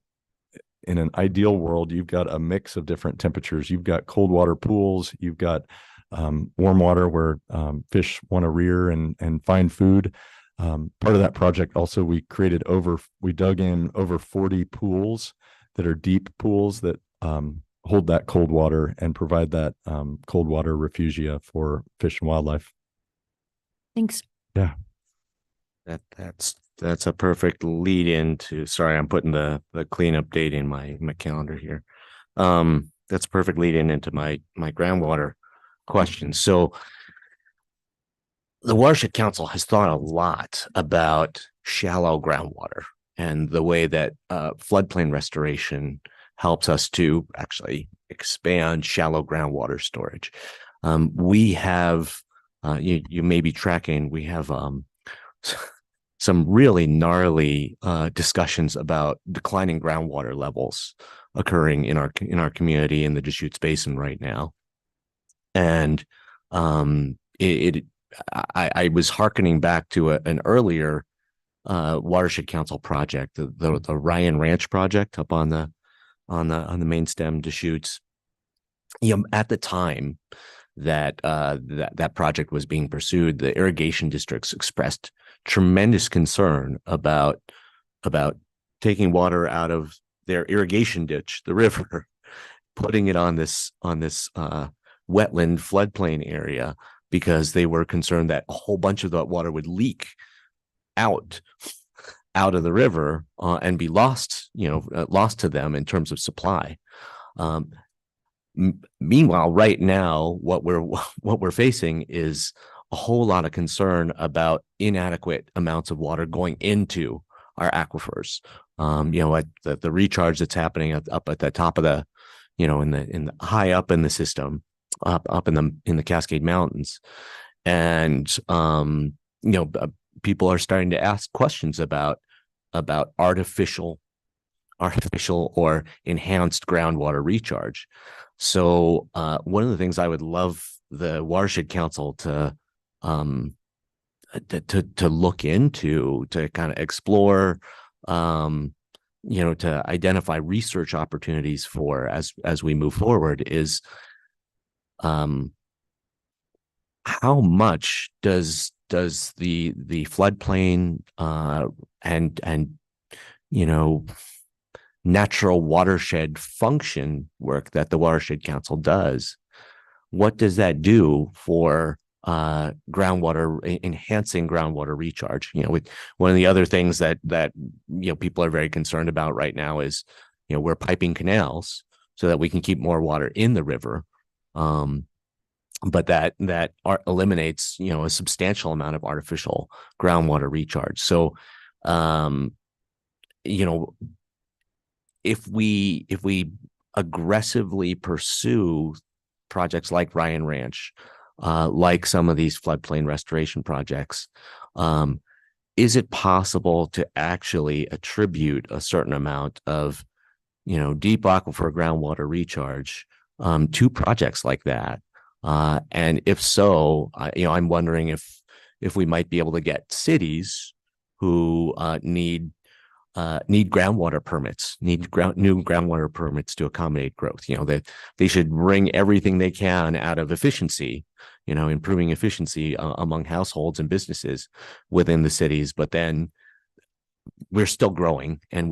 in an ideal world, you've got a mix of different temperatures. You've got cold water pools, you've got warm water where fish want to rear and find food. Part of that project also, we dug in over 40 pools that are deep pools that hold that cold water and provide that cold water refugia for fish and wildlife. Thanks. Yeah. That's a perfect lead into, sorry, I'm putting the cleanup date in my calendar here. That's a perfect lead into my groundwater question. So the Watershed Council has thought a lot about shallow groundwater and the way that floodplain restoration helps us to actually expand shallow groundwater storage. We have, you may be tracking, we have some really gnarly discussions about declining groundwater levels occurring in our community in the Deschutes Basin right now. And I was hearkening back to an earlier Watershed Council project, the Ryan Ranch project up on the main stem Deschutes. At the time that that project was being pursued, the irrigation districts expressed tremendous concern about taking water out of their irrigation ditch, the river, putting it on this wetland floodplain area, because they were concerned that a whole bunch of that water would leak out of the river and be lost to them in terms of supply. Meanwhile, right now, what we're facing is a whole lot of concern about inadequate amounts of water going into our aquifers. At the recharge that's happening up at the top of the, in the high up in the system, up in the Cascade Mountains, and people are starting to ask questions about artificial or enhanced groundwater recharge. So one of the things I would love the Watershed Council to look into, to kind of explore, to identify research opportunities for as we move forward, is how much does the floodplain and natural watershed function work that the Watershed Council does, what does that do for enhancing groundwater recharge? With one of the other things that people are very concerned about right now is, we're piping canals so that we can keep more water in the river. But that eliminates, a substantial amount of artificial groundwater recharge. So, if we aggressively pursue projects like Ryan Ranch, like some of these floodplain restoration projects, is it possible to actually attribute a certain amount of, deep aquifer groundwater recharge to projects like that? And if so, I'm wondering if we might be able to get cities who need groundwater permits, new groundwater permits to accommodate growth. That they should bring everything they can out of efficiency, improving efficiency among households and businesses within the cities. But then we're still growing, and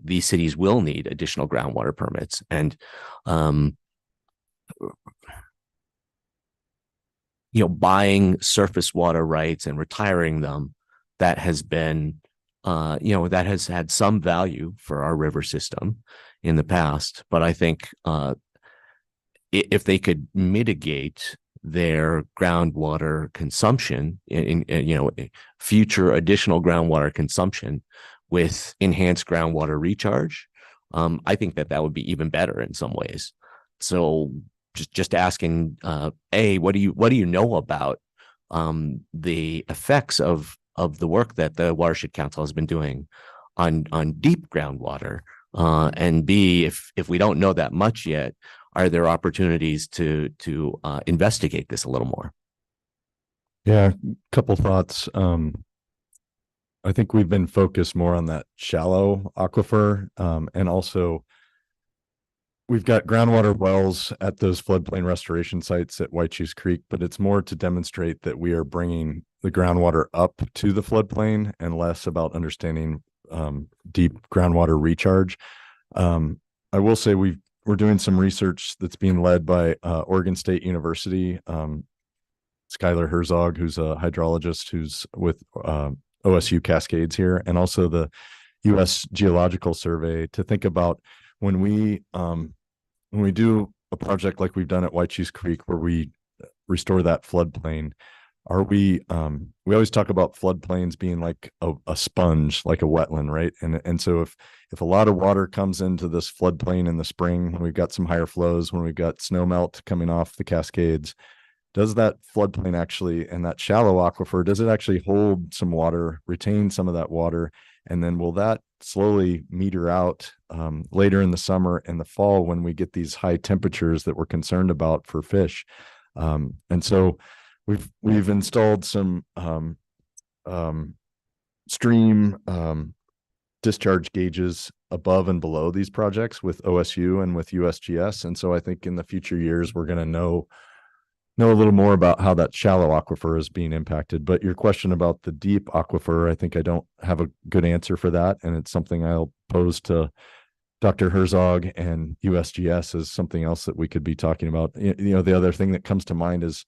these cities will need additional groundwater permits. And buying surface water rights and retiring them, that has been that has had some value for our river system in the past. But I think if they could mitigate their groundwater consumption in future additional groundwater consumption with enhanced groundwater recharge, I think that would be even better in some ways. So just asking, what do you know about the effects of the work that the Watershed Council has been doing on deep groundwater, and B, if we don't know that much yet, are there opportunities to investigate this a little more? Yeah, a couple thoughts. I think we've been focused more on that shallow aquifer, and also we've got groundwater wells at those floodplain restoration sites at White Shoes Creek, but it's more to demonstrate that we are bringing the groundwater up to the floodplain and less about understanding deep groundwater recharge. I will say we're doing some research that's being led by Oregon State University. Skylar Herzog, who's a hydrologist who's with OSU Cascades here, and also the U.S. Geological Survey, to think about when we do a project like we've done at White Shoes Creek, where we restore that floodplain, are we always talk about floodplains being like a sponge, like a wetland, right? And so if a lot of water comes into this floodplain in the spring, when we've got some higher flows, when we've got snow melt coming off the Cascades, does that floodplain actually, and that shallow aquifer, does it actually hold some water, retain some of that water? And then will that slowly meter out later in the summer and the fall when we get these high temperatures that we're concerned about for fish? And so we've installed some stream discharge gauges above and below these projects with OSU and with USGS. And so I think in the future years, we're going to know a little more about how that shallow aquifer is being impacted. But your question about the deep aquifer, I think I don't have a good answer for that. And it's something I'll pose to Dr. Herzog and USGS as something else that we could be talking about. The other thing that comes to mind is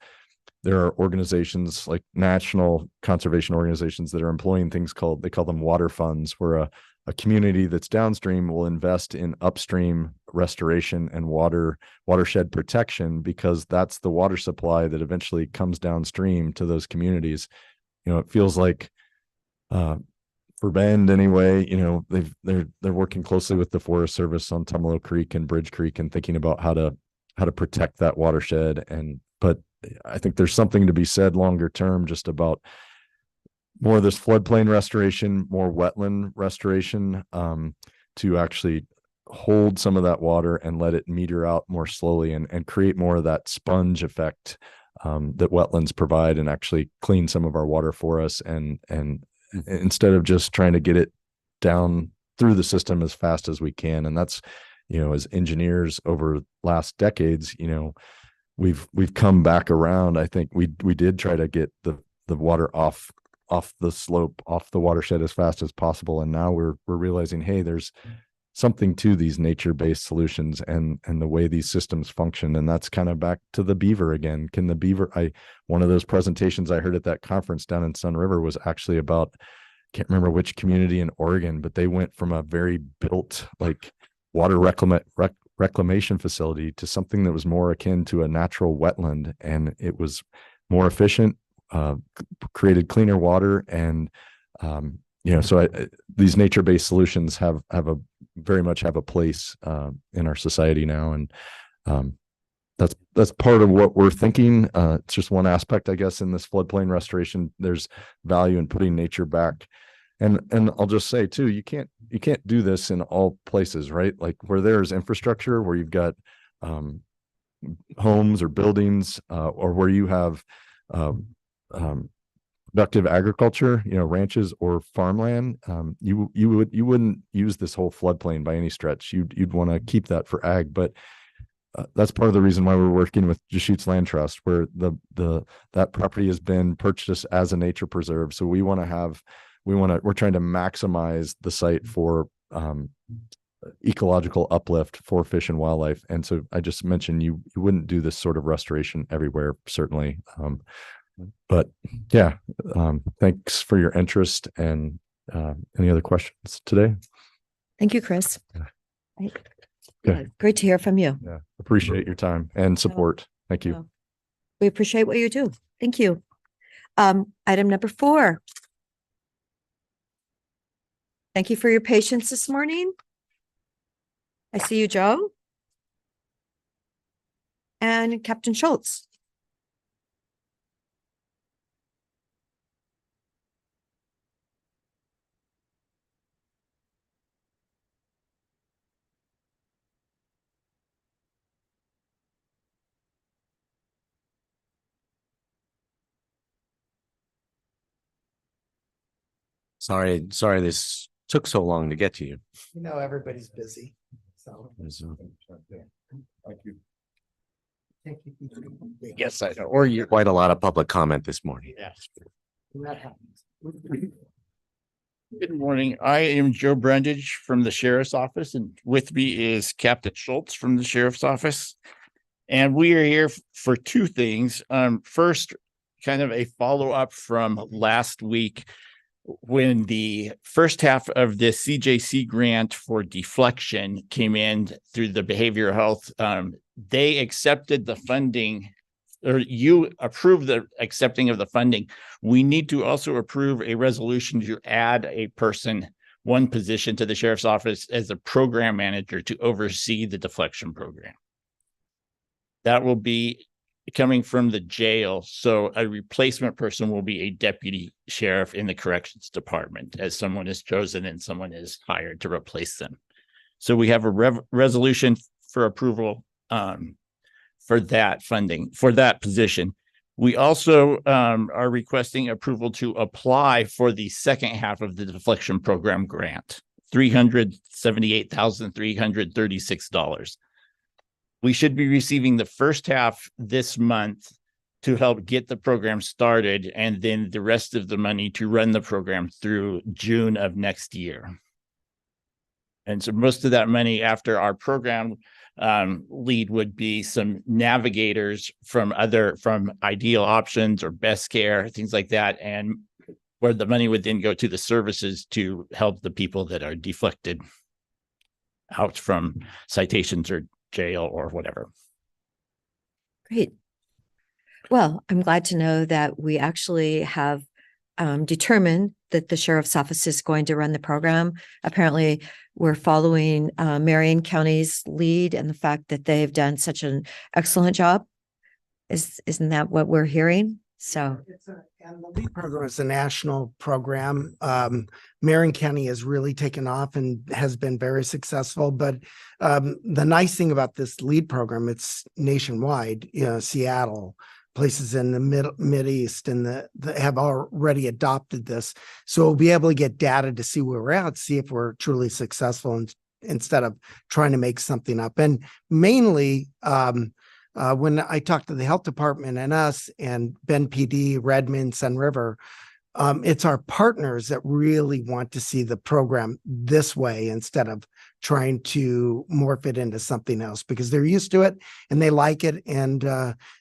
there are organizations like national conservation organizations that are employing things they call them water funds, where a community that's downstream will invest in upstream restoration and watershed protection, because that's the water supply that eventually comes downstream to those communities. It feels like for Bend anyway, they're working closely with the Forest Service on Tumalo Creek and Bridge Creek and thinking about how to protect that watershed. But I think there's something to be said longer term just about more of this floodplain restoration, more wetland restoration, to actually hold some of that water and let it meter out more slowly and create more of that sponge effect that wetlands provide, and actually clean some of our water for us. And instead of just trying to get it down through the system as fast as we can. And that's, as engineers over last decades, we've come back around. I think we did try to get the water off the slope, off the watershed as fast as possible. And now we're realizing, hey, there's something to these nature-based solutions and the way these systems function. And that's kind of back to the beaver again. Can the beaver, one of those presentations I heard at that conference down in Sun River was actually about, can't remember which community in Oregon, but they went from a very built like water reclamation facility to something that was more akin to a natural wetland. And it was more efficient, created cleaner water. And, so these nature-based solutions very much have a place in our society now. And that's part of what we're thinking. It's just one aspect, I guess, in this floodplain restoration. There's value in putting nature back. And I'll just say too, you can't do this in all places, right? Like where there's infrastructure, where you've got homes or buildings, or where you have productive agriculture, ranches or farmland, you wouldn't use this whole floodplain by any stretch. You'd want to keep that for ag, but that's part of the reason why we're working with Deschutes Land Trust, where that property has been purchased as a nature preserve. So we're trying to maximize the site for ecological uplift for fish and wildlife. And so I just mentioned you wouldn't do this sort of restoration everywhere, certainly. But yeah, thanks for your interest. And any other questions today? Thank you, Chris. Yeah. Yeah, great to hear from you. Yeah, appreciate your time and support. Thank you. We appreciate what you do. Thank you. Item number 4. Thank you for your patience this morning. I see you, Joe. And Captain Schultz. Sorry this took so long to get to you. You know, everybody's busy, so. Thank you. Yes, I know. Or you quite a lot of public comment this morning. Yes. That happens. Good morning. I am Joe Brundage from the Sheriff's Office, and with me is Captain Schultz from the Sheriff's Office. And we are here for two things. First, kind of a follow-up from last week when the first half of the CJC grant for deflection came in through the behavioral health. They accepted the funding, or you approved the accepting of the funding. We need to also approve a resolution to add a person, one position to the Sheriff's Office as a program manager to oversee the deflection program. That will be coming from the jail. So a replacement person will be a deputy sheriff in the corrections department as someone is chosen and someone is hired to replace them. So we have a resolution for approval for that funding, for that position. We also are requesting approval to apply for the second half of the deflection program grant, $378,336. We should be receiving the first half this month to help get the program started, and then the rest of the money to run the program through June of next year. And so most of that money after our program lead would be some navigators from Ideal Options or Best Care, things like that, and where the money would then go to the services to help the people that are deflected out from citations or jail or whatever. Great. Well, I'm glad to know that we actually have determined that the sheriff's office is going to run the program. Apparently, we're following Marion County's lead and the fact that they've done such an excellent job. Isn't that what we're hearing? So And the LEAD program is a national program. Marion County has really taken off and has been very successful. But the nice thing about this LEAD program, it's nationwide. You know, Seattle, places in the Mideast and the have already adopted this. So we'll be able to get data to see where we're at, see if we're truly successful instead of trying to make something up. And mainly, when I talked to the health department and us and Bend PD, Redmond, Sun River, it's our partners that really want to see the program this way instead of trying to morph it into something else, because they're used to it and they like it, and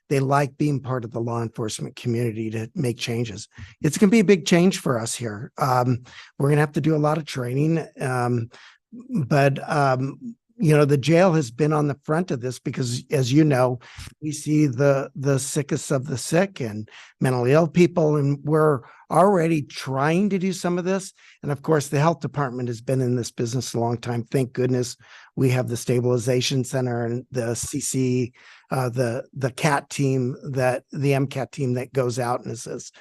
they like being part of the law enforcement community to make changes. It's going to be a big change for us here. We're going to have to do a lot of training, but you know, the jail has been on the front of this because, as you know, we see the sickest of the sick and mentally ill people, and we're already trying to do some of this. And of course, the health department has been in this business a long time. Thank goodness we have the stabilization center and the CC, the CAT team, the MCAT team that goes out and says,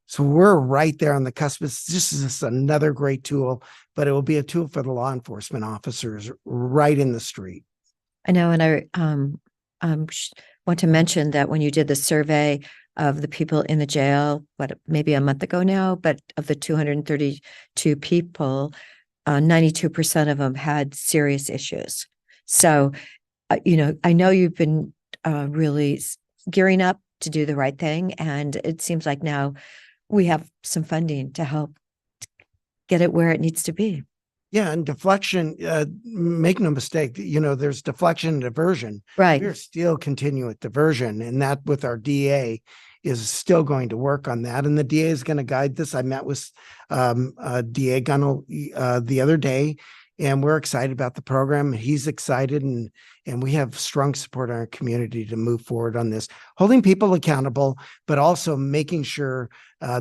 so we're right there on the cusp. This is just another great tool, but it will be a tool for the law enforcement officers right in the street. I know, and I want to mention that when you did the survey of the people in the jail, maybe a month ago now, but of the 232 people, 92% of them had serious issues. So, you know, I know you've been really gearing up to do the right thing, and it seems like now we have some funding to help get it where it needs to be. Yeah, and deflection, make no mistake, you know, there's deflection and diversion. Right. We're still continuing with diversion, and that with our DA is still going to work on that. And the DA is going to guide this. I met with DA Gunnell the other day, and we're excited about the program. He's excited, and we have strong support in our community to move forward on this, holding people accountable, but also making sure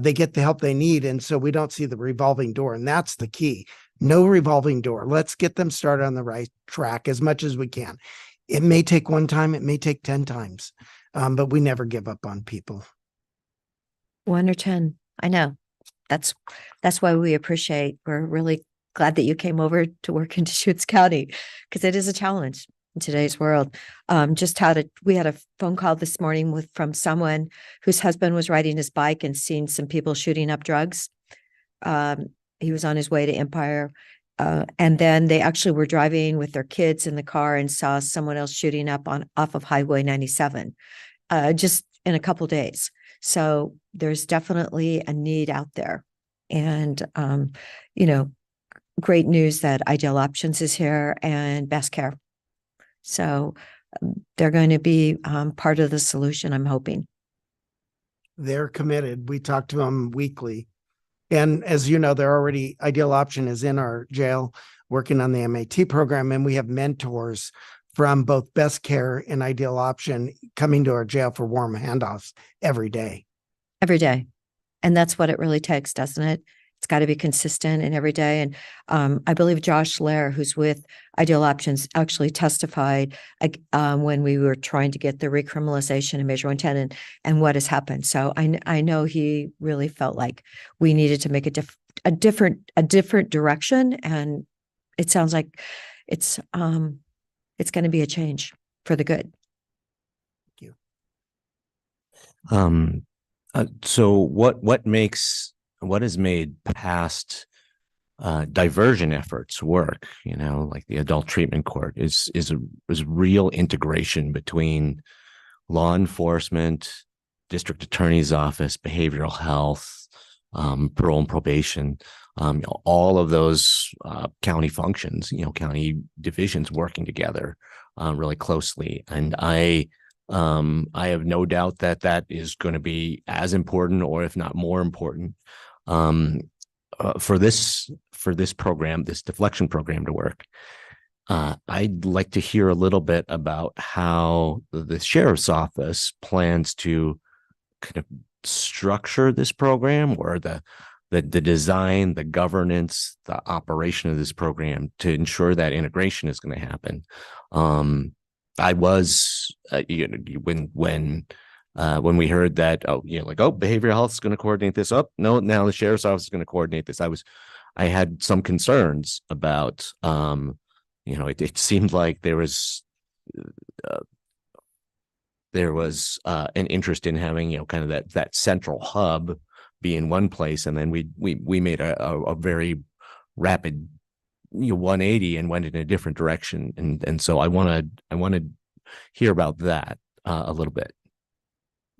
they get the help they need. And so we don't see the revolving door. And that's the key. No revolving door. Let's get them started on the right track as much as we can. It may take one time, it may take 10 times, but we never give up on people. 1 or 10. I know. That's why we appreciate. We're really glad that you came over to work in Deschutes County, because it is a challenge in today's world. We had a phone call this morning from someone whose husband was riding his bike and seeing some people shooting up drugs. He was on his way to Empire. And then they actually were driving with their kids in the car and saw someone else shooting up off of Highway 97, just in a couple days. So there's definitely a need out there. And, great news that Ideal Options is here and Best Care. So they're going to be part of the solution, I'm hoping. They're committed. We talk to them weekly. And as you know, they're already, Ideal Option is in our jail working on the MAT program, and we have mentors from both Best Care and Ideal Option coming to our jail for warm handoffs every day. Every day. And that's what it really takes, doesn't it? It's got to be consistent and every day. And I believe Josh Lair, who's with Ideal Options, actually testified when we were trying to get the recriminalization of Measure 110 and what has happened. So I know he really felt like we needed to make a different direction. And it sounds like it's going to be a change for the good. Thank you. So what has made past diversion efforts work, like the adult treatment court is real integration between law enforcement, district attorney's office, behavioral health, parole and probation, all of those county functions, county divisions working together really closely. And I have no doubt that is going to be as important, or if not more important, for this program, this deflection program to work. I'd like to hear a little bit about how the sheriff's office plans to kind of structure this program, or the design, the governance, the operation of this program to ensure that integration is going to happen. I was, when we heard that, behavioral health is going to coordinate this. No, now the sheriff's office is going to coordinate this. I had some concerns about, it seemed like there was an interest in having, kind of that central hub be in one place. And then we made a very rapid 180 and went in a different direction. And so I want to hear about that a little bit.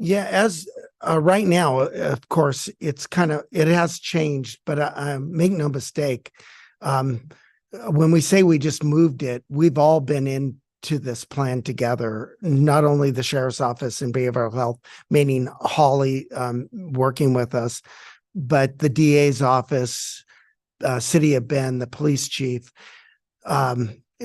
Yeah, as right now, of course, it has changed, but make no mistake. When we say we just moved it, we've all been into this plan together, not only the sheriff's office and behavioral health, meaning Holly working with us, but the DA's office, City of Bend, the police chief.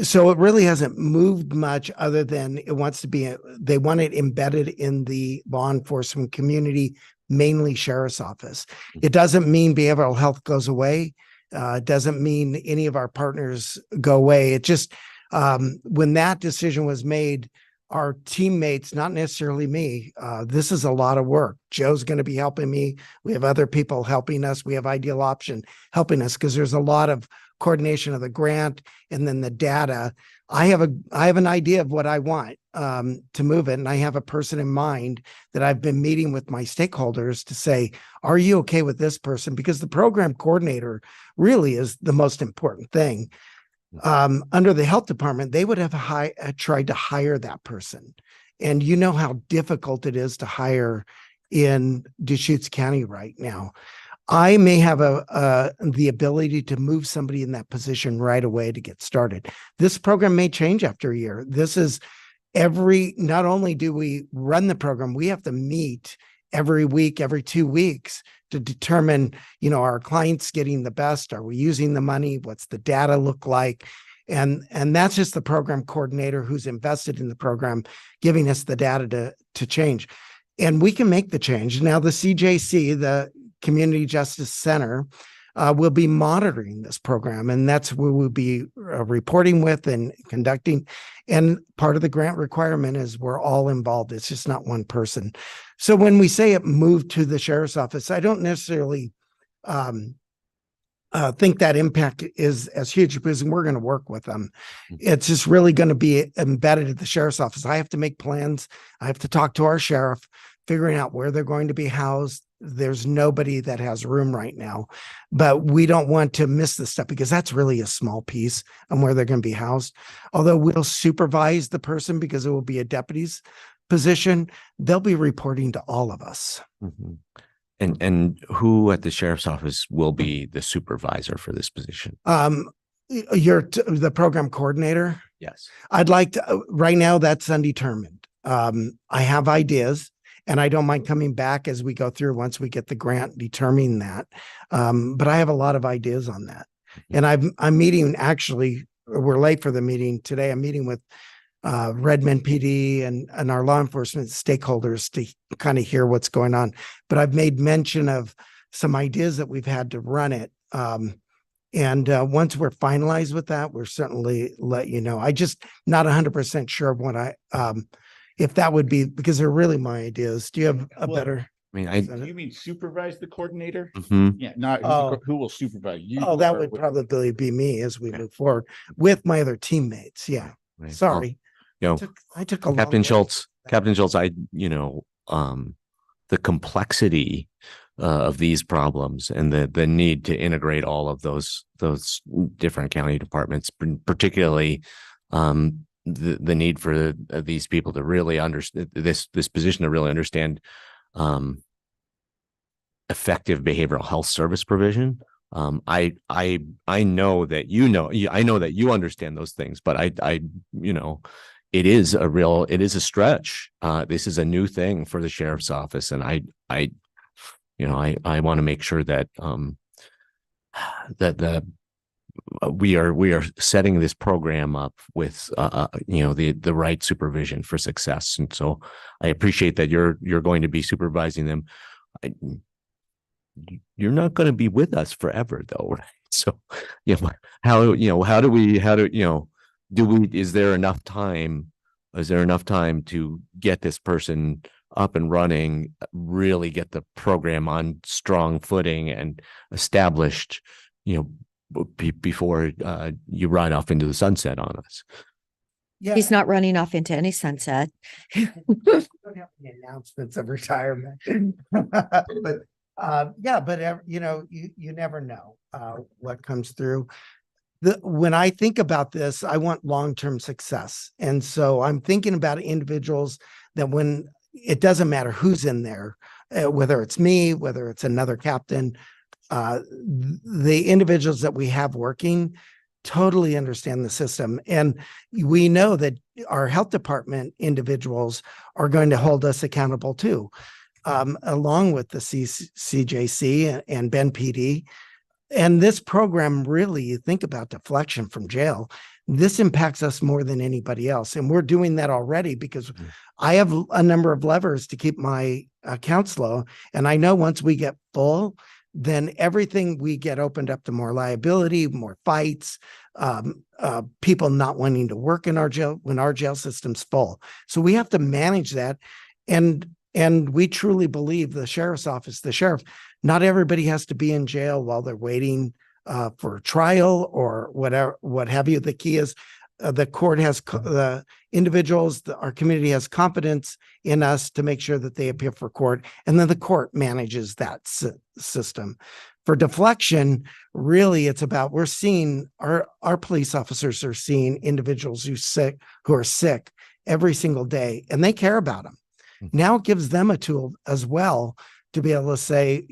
So it really hasn't moved much, other than they want it embedded in the law enforcement community, mainly sheriff's office. It doesn't mean behavioral health goes away. It doesn't mean any of our partners go away. It just, when that decision was made, our teammates, not necessarily me, this is a lot of work. Joe's going to be helping me. We have other people helping us. We have Ideal Option helping us, because there's a lot of coordination of the grant and then the data. I have an idea of what I want to move it, and I have a person in mind that I've been meeting with my stakeholders to say, are you okay with this person? Because the program coordinator really is the most important thing. Under the health department, they would have tried to hire that person. And you know how difficult it is to hire in Deschutes County right now. I may have the ability to move somebody in that position right away to get started. This program may change after a year. This is not only do we run the program, we have to meet every week, every 2 weeks to determine, are our clients getting the best? Are we using the money? What's the data look like? And that's just the program coordinator who's invested in the program, giving us the data to change. And we can make the change. Now, the CJC, the Community Justice Center, will be monitoring this program, and that's where we'll be reporting with and conducting. And part of the grant requirement is we're all involved. It's just not one person. So when we say it moved to the sheriff's office, I don't necessarily think that impact is as huge, because we're going to work with them. It's just really going to be embedded at the sheriff's office. I have to make plans. I have to talk to our sheriff. figuring out where they're going to be housed. There's nobody that has room right now, but we don't want to miss this step because that's really a small piece on where they're going to be housed. Although we'll supervise the person because it will be a deputy's position, they'll be reporting to all of us. Mhm. And who at the sheriff's office will be the supervisor for this position? You're the program coordinator. Yes. I'd like to, right now that's undetermined. I have ideas and I don't mind coming back as we go through once we get the grant determining that. But I have a lot of ideas on that. And I'm meeting, actually, we're late for the meeting today. I'm meeting with Redmond PD and our law enforcement stakeholders to kind of hear what's going on. But I've made mention of some ideas that we've had to run it. And once we're finalized with that, we'll certainly let you know. I just not 100% sure of what if that would be, because they're really my ideas. Do you have a better? I mean, You mean supervise the coordinator? Mhm. Yeah, not who will supervise you? Oh, that or would what- probably be me as we move forward with my other teammates. Yeah. Right. Sorry. You know, I took a long Captain way. Schultz, the complexity of these problems and the need to integrate all of those different county departments, particularly the need for these people to really understand this position, to really understand effective behavioral health service provision. I know that I know that you understand those things, but it is a stretch. This is a new thing for the sheriff's office, and I want to make sure that we are setting this program up with the right supervision for success. And so I appreciate that you're going to be supervising them. You're not going to be with us forever, though, right? So, is there enough time? Is there enough time to get this person up and running, really get the program on strong footing and established, before you run off into the sunset on us? Yeah. He's not running off into any sunset. Don't have any announcements of retirement. But you never know what comes through. When I think about this, I want long-term success. And so I'm thinking about individuals that when it doesn't matter who's in there, whether it's me, whether it's another captain, the individuals that we have working totally understand the system. And we know that our health department individuals are going to hold us accountable too, along with the CJC and Ben PD. And this program, really, you think about deflection from jail, this impacts us more than anybody else. And we're doing that already because I have a number of levers to keep my accounts low. And I know once we get full, then everything we get opened up to more liability, more fights, people not wanting to work in our jail when our jail system's full. So we have to manage that. And we truly believe the sheriff's office, the sheriff, not everybody has to be in jail while they're waiting for trial or whatever, what have you. The key is the court has the individuals, our community has confidence in us to make sure that they appear for court, and then the court manages that system. For deflection, really, it's about we're seeing our police officers are seeing individuals who are sick every single day, and they care about them. Now it gives them a tool as well to be able to say,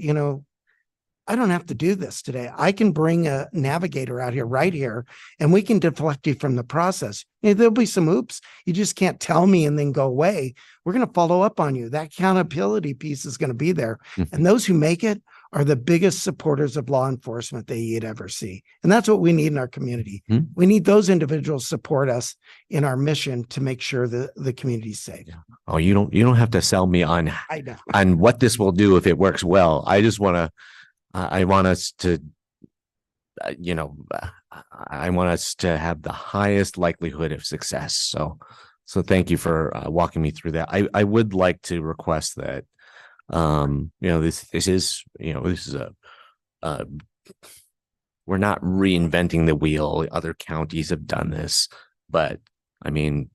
I don't have to do this today. I can bring a navigator out here right here, and we can deflect you from the process. There'll be some oops. You just can't tell me and then go away. We're going to follow up on you. That accountability piece is going to be there. And those who make it are the biggest supporters of law enforcement that you'd ever see. And that's what we need in our community. We need those individuals support us in our mission to make sure that the community's safe. Oh, you don't have to sell me on what this will do if it works well. I just want to, I want us to, I want us to have the highest likelihood of success. So thank you for walking me through that. I would like to request that, this is we're not reinventing the wheel. Other counties have done this, but I mean,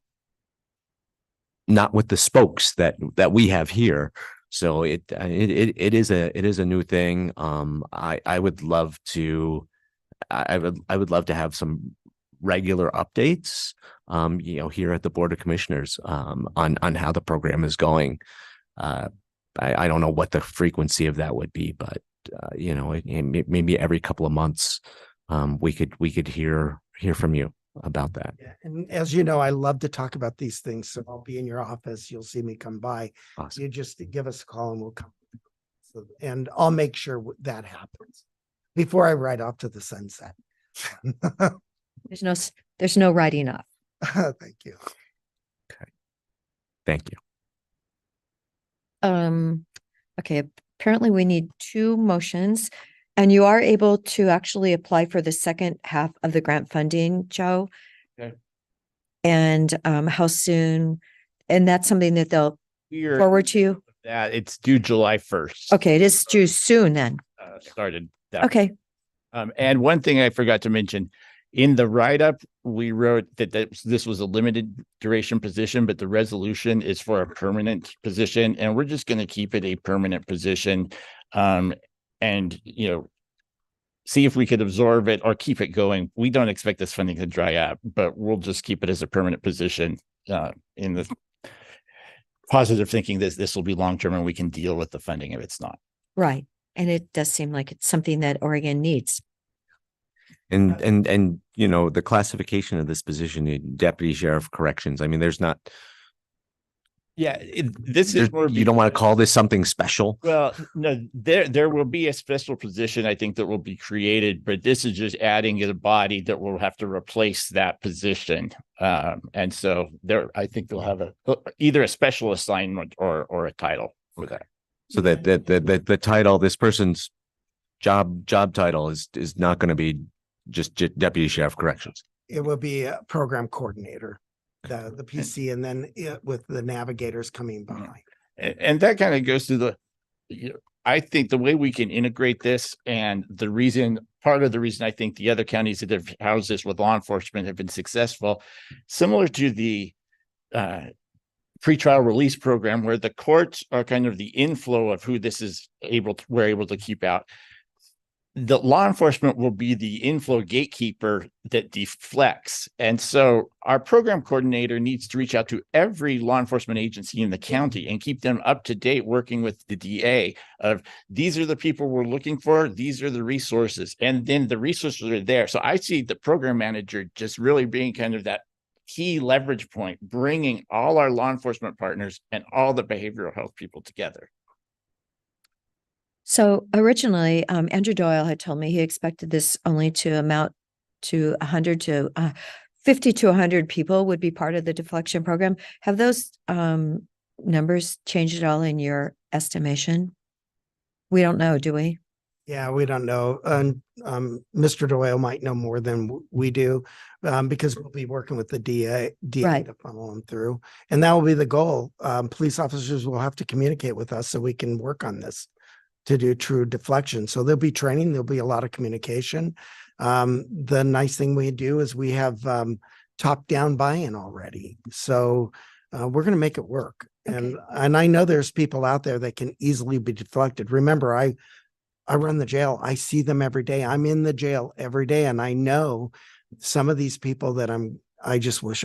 not with the spokes that we have here. So it is a new thing. I would love to, I would love to have some regular updates, here at the Board of Commissioners, on how the program is going. I don't know what the frequency of that would be, but, maybe every couple of months, we could hear from you about that. Yeah, and as you know, I love to talk about these things, so I'll be in your office. You'll see me come by. Awesome. You just give us a call and we'll come. So, and I'll make sure that happens before I ride off to the sunset. There's no writing off. Thank you. Thank you. Okay, apparently we need two motions. And you are able to actually apply for the second half of the grant funding, Joe. Okay. And how soon? And that's something that they'll forward to you? That it's due July 1st. Okay, it is due soon then. Started. That. Okay, And one thing I forgot to mention, in the write-up, we wrote that this was a limited duration position, but the resolution is for a permanent position, and we're just going to keep it a permanent position. And, see if we could absorb it or keep it going. We don't expect this funding to dry up, but we'll just keep it as a permanent position, in the positive thinking that this will be long-term and we can deal with the funding if it's not. right. And it does seem like it's something that Oregon needs. And the classification of this position, Deputy Sheriff Corrections, I mean, there's not, Yeah, this is more. you don't want to call this something special? Well, no, there will be a special position, I think, that will be created, but this is just adding a body that will have to replace that position. And so I think they'll have either a special assignment or a title for that. So that the title, this person's job title is not going to be just Deputy Sheriff Corrections. It will be a program coordinator, the PC, and then with the navigators coming behind. And that kind of goes to I think the way we can integrate this, and part of the reason I think the other counties that have housed this with law enforcement have been successful, similar to the pretrial release program, where the courts are kind of the inflow of who we're able to keep out. The law enforcement will be the inflow gatekeeper that deflects. And so our program coordinator needs to reach out to every law enforcement agency in the county and keep them up to date, working with the DA of these are the people we're looking for. These are the resources. And then the resources are there. So I see the program manager just really being kind of that key leverage point, bringing all our law enforcement partners and all the behavioral health people together. So originally, Andrew Doyle had told me he expected this only to amount to 100 to 50 to 100 people would be part of the deflection program. Have those numbers changed at all in your estimation? We don't know, do we? Yeah, we don't know. Mr. Doyle might know more than we do, because we'll be working with the DA Right. to funnel them through. And that will be the goal. Police officers will have to communicate with us so we can work on this to do true deflection. So there'll be training, there'll be a lot of communication. The nice thing we do is we have top-down buy-in already. So we're going to make it work. And I know there's people out there that can easily be deflected. Remember, I run the jail. I see them every day. I'm in the jail every day. And I know some of these people that I just wish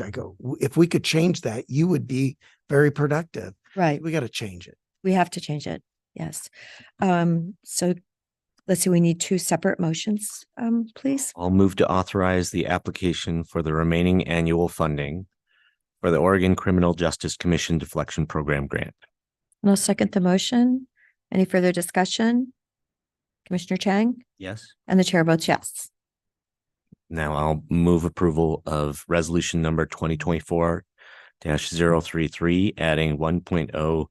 if we could change that, you would be very productive. Right. We got to change it. We have to change it. Yes. So let's see, we need two separate motions, please. I'll move to authorize the application for the remaining annual funding for the Oregon Criminal Justice Commission Deflection Program grant. And I'll second the motion. Any further discussion? Commissioner Chang? Yes. And the chair votes yes. Now I'll move approval of resolution number 2024-033, adding 1.0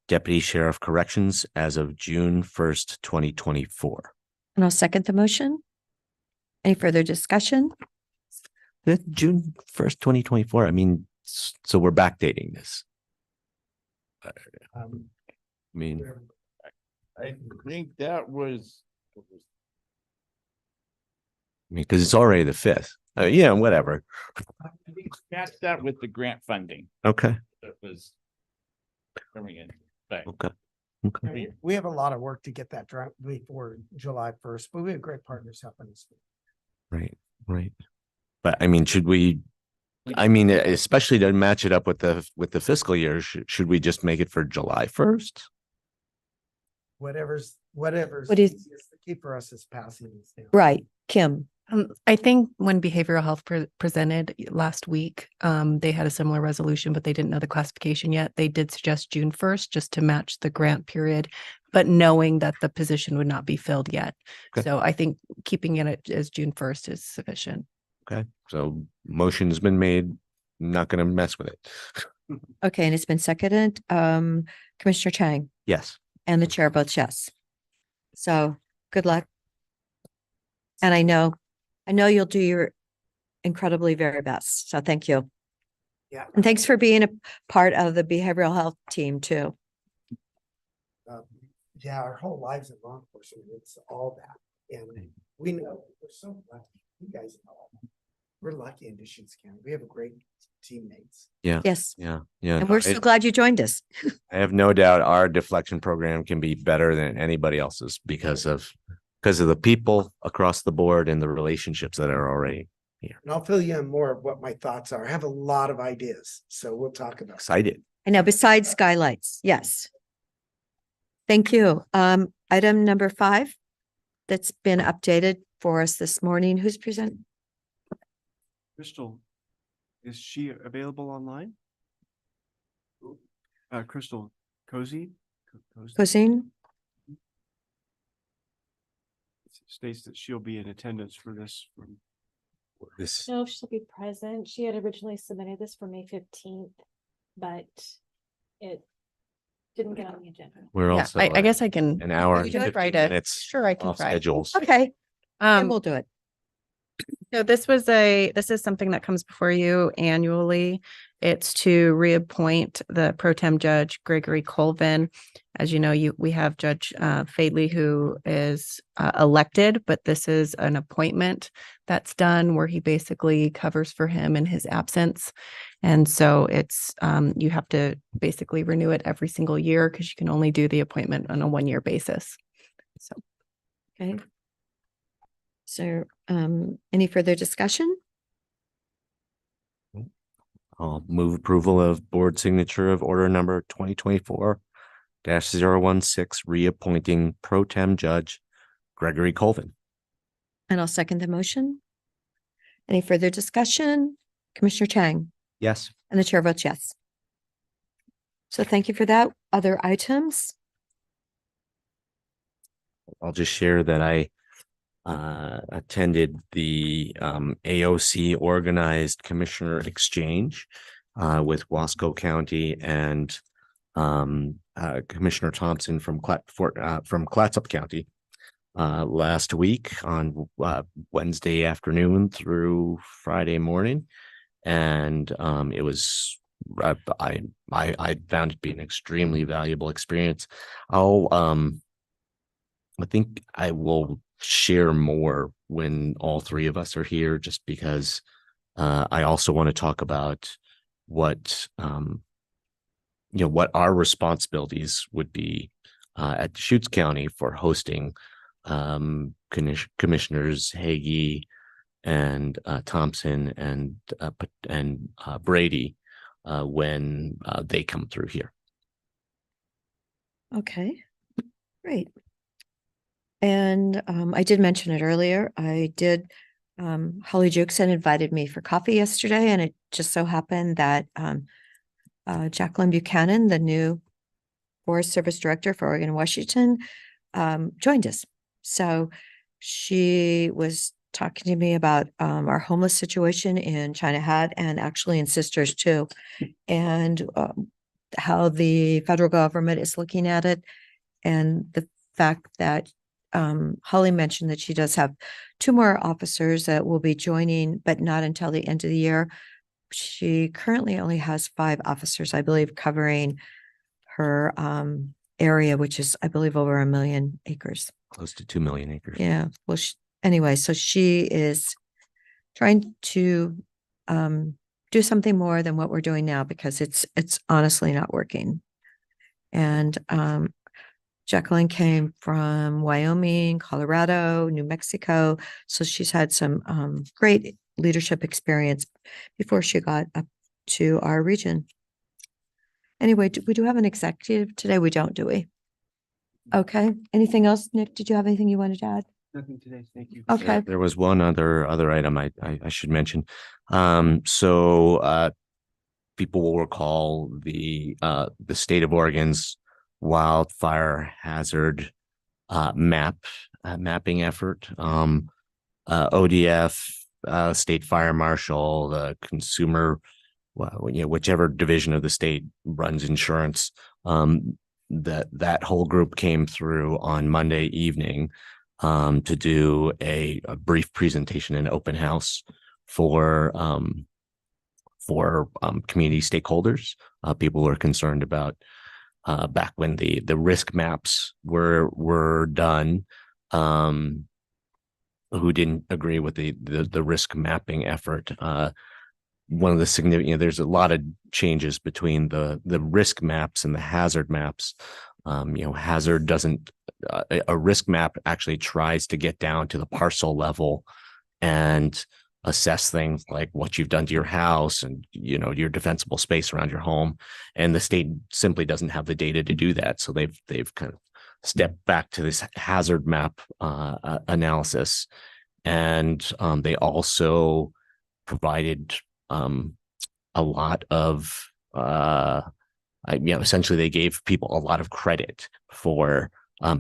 Deputy Sheriff Corrections as of June 1st, 2024. And I'll second the motion. Any further discussion? June 1st, 2024. I mean, so we're backdating this. I mean, I think that was. because it's already the 5th. Yeah, whatever. Match that with the grant funding. Okay. was coming in. Back. Okay. We have a lot of work to get that done before July 1st, but we have great partners helping us. Right, right. But I mean, should we, I mean, especially to match it up with the fiscal year, should we just make it for July 1st? Whatever's What is- easiest to keep for us is passing these things. Right, Kim. I think when behavioral health presented last week, they had a similar resolution, but they didn't know the classification yet. They did suggest June 1st just to match the grant period, but knowing that the position would not be filled yet. Okay. So I think keeping it as June 1st is sufficient. Okay, so motion's been made, not gonna mess with it. Okay, and it's been seconded. Commissioner Chang Yes, and the chair votes yes. So good luck. And I know you'll do your incredibly very best. So thank you. Yeah. And thanks for being a part of the behavioral health team too. Yeah, our whole lives in law enforcement, it's all that. And we know, we're so lucky. You guys know. We're lucky in Deschutes County. We have a great teammates. yeah. Yes. Yeah, yeah. And we're so glad you joined us. I have no doubt our deflection program can be better than anybody else's because of the people across the board and the relationships that are already here. And I'll fill you in more of what my thoughts are. I have a lot of ideas, so we'll talk about it. Excited. I know, besides skylights, yes. Thank you. Item number 5 that's been updated for us this morning. Who's presenting? Crystal, is she available online? Crystal Cozy? Cosine? States that she'll be in attendance for this from This, No, she'll be present. She had originally submitted this for May 15th, but it didn't get on the agenda. we're Yeah, also. I guess I can. An hour and You can 15 try to- minutes Sure, I can off try. schedules. Okay, and Um, we'll do it. So this is something that comes before you annually. It's to reappoint the pro tem judge Gregory Colvin. As you know, we have Judge Fadley who is elected, but this is an appointment that's done where he basically covers for him in his absence. And so it's you have to basically renew it every single year because you can only do the appointment on a 1-year basis. So. Okay. So, any further discussion? I'll move approval of board signature of order number 2024-016, reappointing pro tem judge Gregory Colvin. And I'll second the motion. Any further discussion? Commissioner Chang Yes. and the chair votes yes. So thank you for that. Other items? I'll just share that I attended the AOC organized commissioner exchange with Wasco County and Commissioner Thompson from Clatsop County last week on Wednesday afternoon through Friday morning, and it was I found it to be an extremely valuable experience. I think I will share more when all three of us are here, just because I also want to talk about what what our responsibilities would be at Deschutes County for hosting Commissioners Hagee and Thompson and Brady when they come through here. Okay, great. And I did mention it earlier. Holly Jukson invited me for coffee yesterday, and it just so happened that Jacqueline Buchanan, the new Forest Service Director for Oregon and Washington, joined us. So she was talking to me about our homeless situation in China Hat and actually in Sisters too, and how the federal government is looking at it, and the fact that Holly mentioned that she does have 2 more officers that will be joining, but not until the end of the year. She currently only has 5 officers, I believe, covering her area, which is, I believe, over 1 million acres. Close to 2 million acres. Yeah. Well, anyway, so she is trying to do something more than what we're doing now because it's honestly not working. And Jacqueline came from Wyoming, Colorado, New Mexico. So she's had some great leadership experience before she got up to our region. Anyway, we do have an executive today. We don't, do we? Okay. Anything else, Nick? Did you have anything you wanted to add? Nothing today. Thank you. Okay. There was one other item I should mention. People will recall the state of Oregon's wildfire hazard mapping effort. ODF, state fire marshal, the consumer, whichever division of the state runs insurance. That whole group came through on Monday evening to do a brief presentation and open house for community stakeholders. People were concerned about back when the risk maps were done, who didn't agree with the risk mapping effort. One of the significant, there's a lot of changes between the risk maps and the hazard maps. Hazard doesn't, a risk map actually tries to get down to the parcel level and assess things like what you've done to your house and, your defensible space around your home. And the state simply doesn't have the data to do that. So they've kind of stepped back to this hazard map analysis. And they also provided a lot of, essentially they gave people a lot of credit for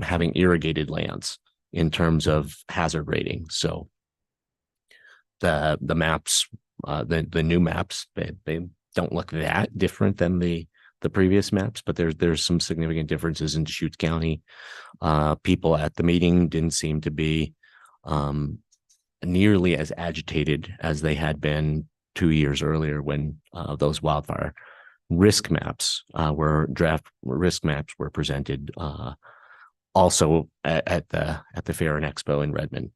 having irrigated lands in terms of hazard rating. So the maps, the new maps, they don't look that different than the previous maps, but there's some significant differences in Deschutes County. People at the meeting didn't seem to be nearly as agitated as they had been 2 years earlier when those wildfire risk maps draft risk maps were presented also at the Fair and Expo in Redmond.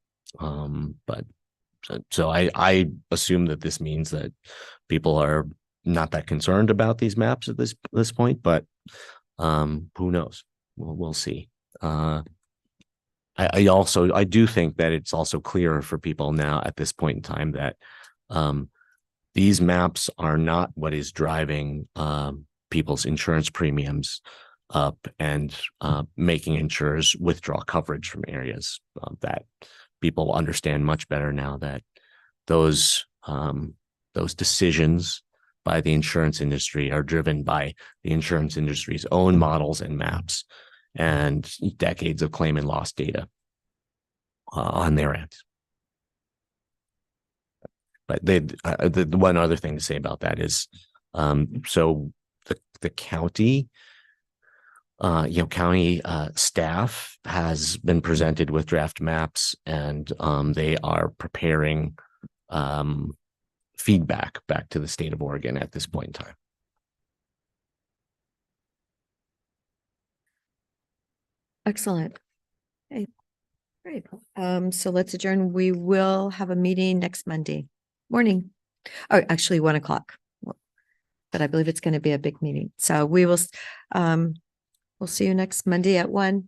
So I assume that this means that people are not that concerned about these maps at this point, but who knows? We'll see. I do think that it's also clearer for people now at this point in time that these maps are not what is driving people's insurance premiums up and making insurers withdraw coverage from areas. That people understand much better now that those decisions by the insurance industry are driven by the insurance industry's own models and maps and decades of claim and loss data on their end. But the one other thing to say about that is, so the county, county staff has been presented with draft maps, and they are preparing feedback back to the state of Oregon at this point in time. Excellent. Okay, great. So let's adjourn. We will have a meeting next Monday morning. Oh, actually 1 o'clock. But I believe it's going to be a big meeting. So we will, we'll see you next Monday at 1.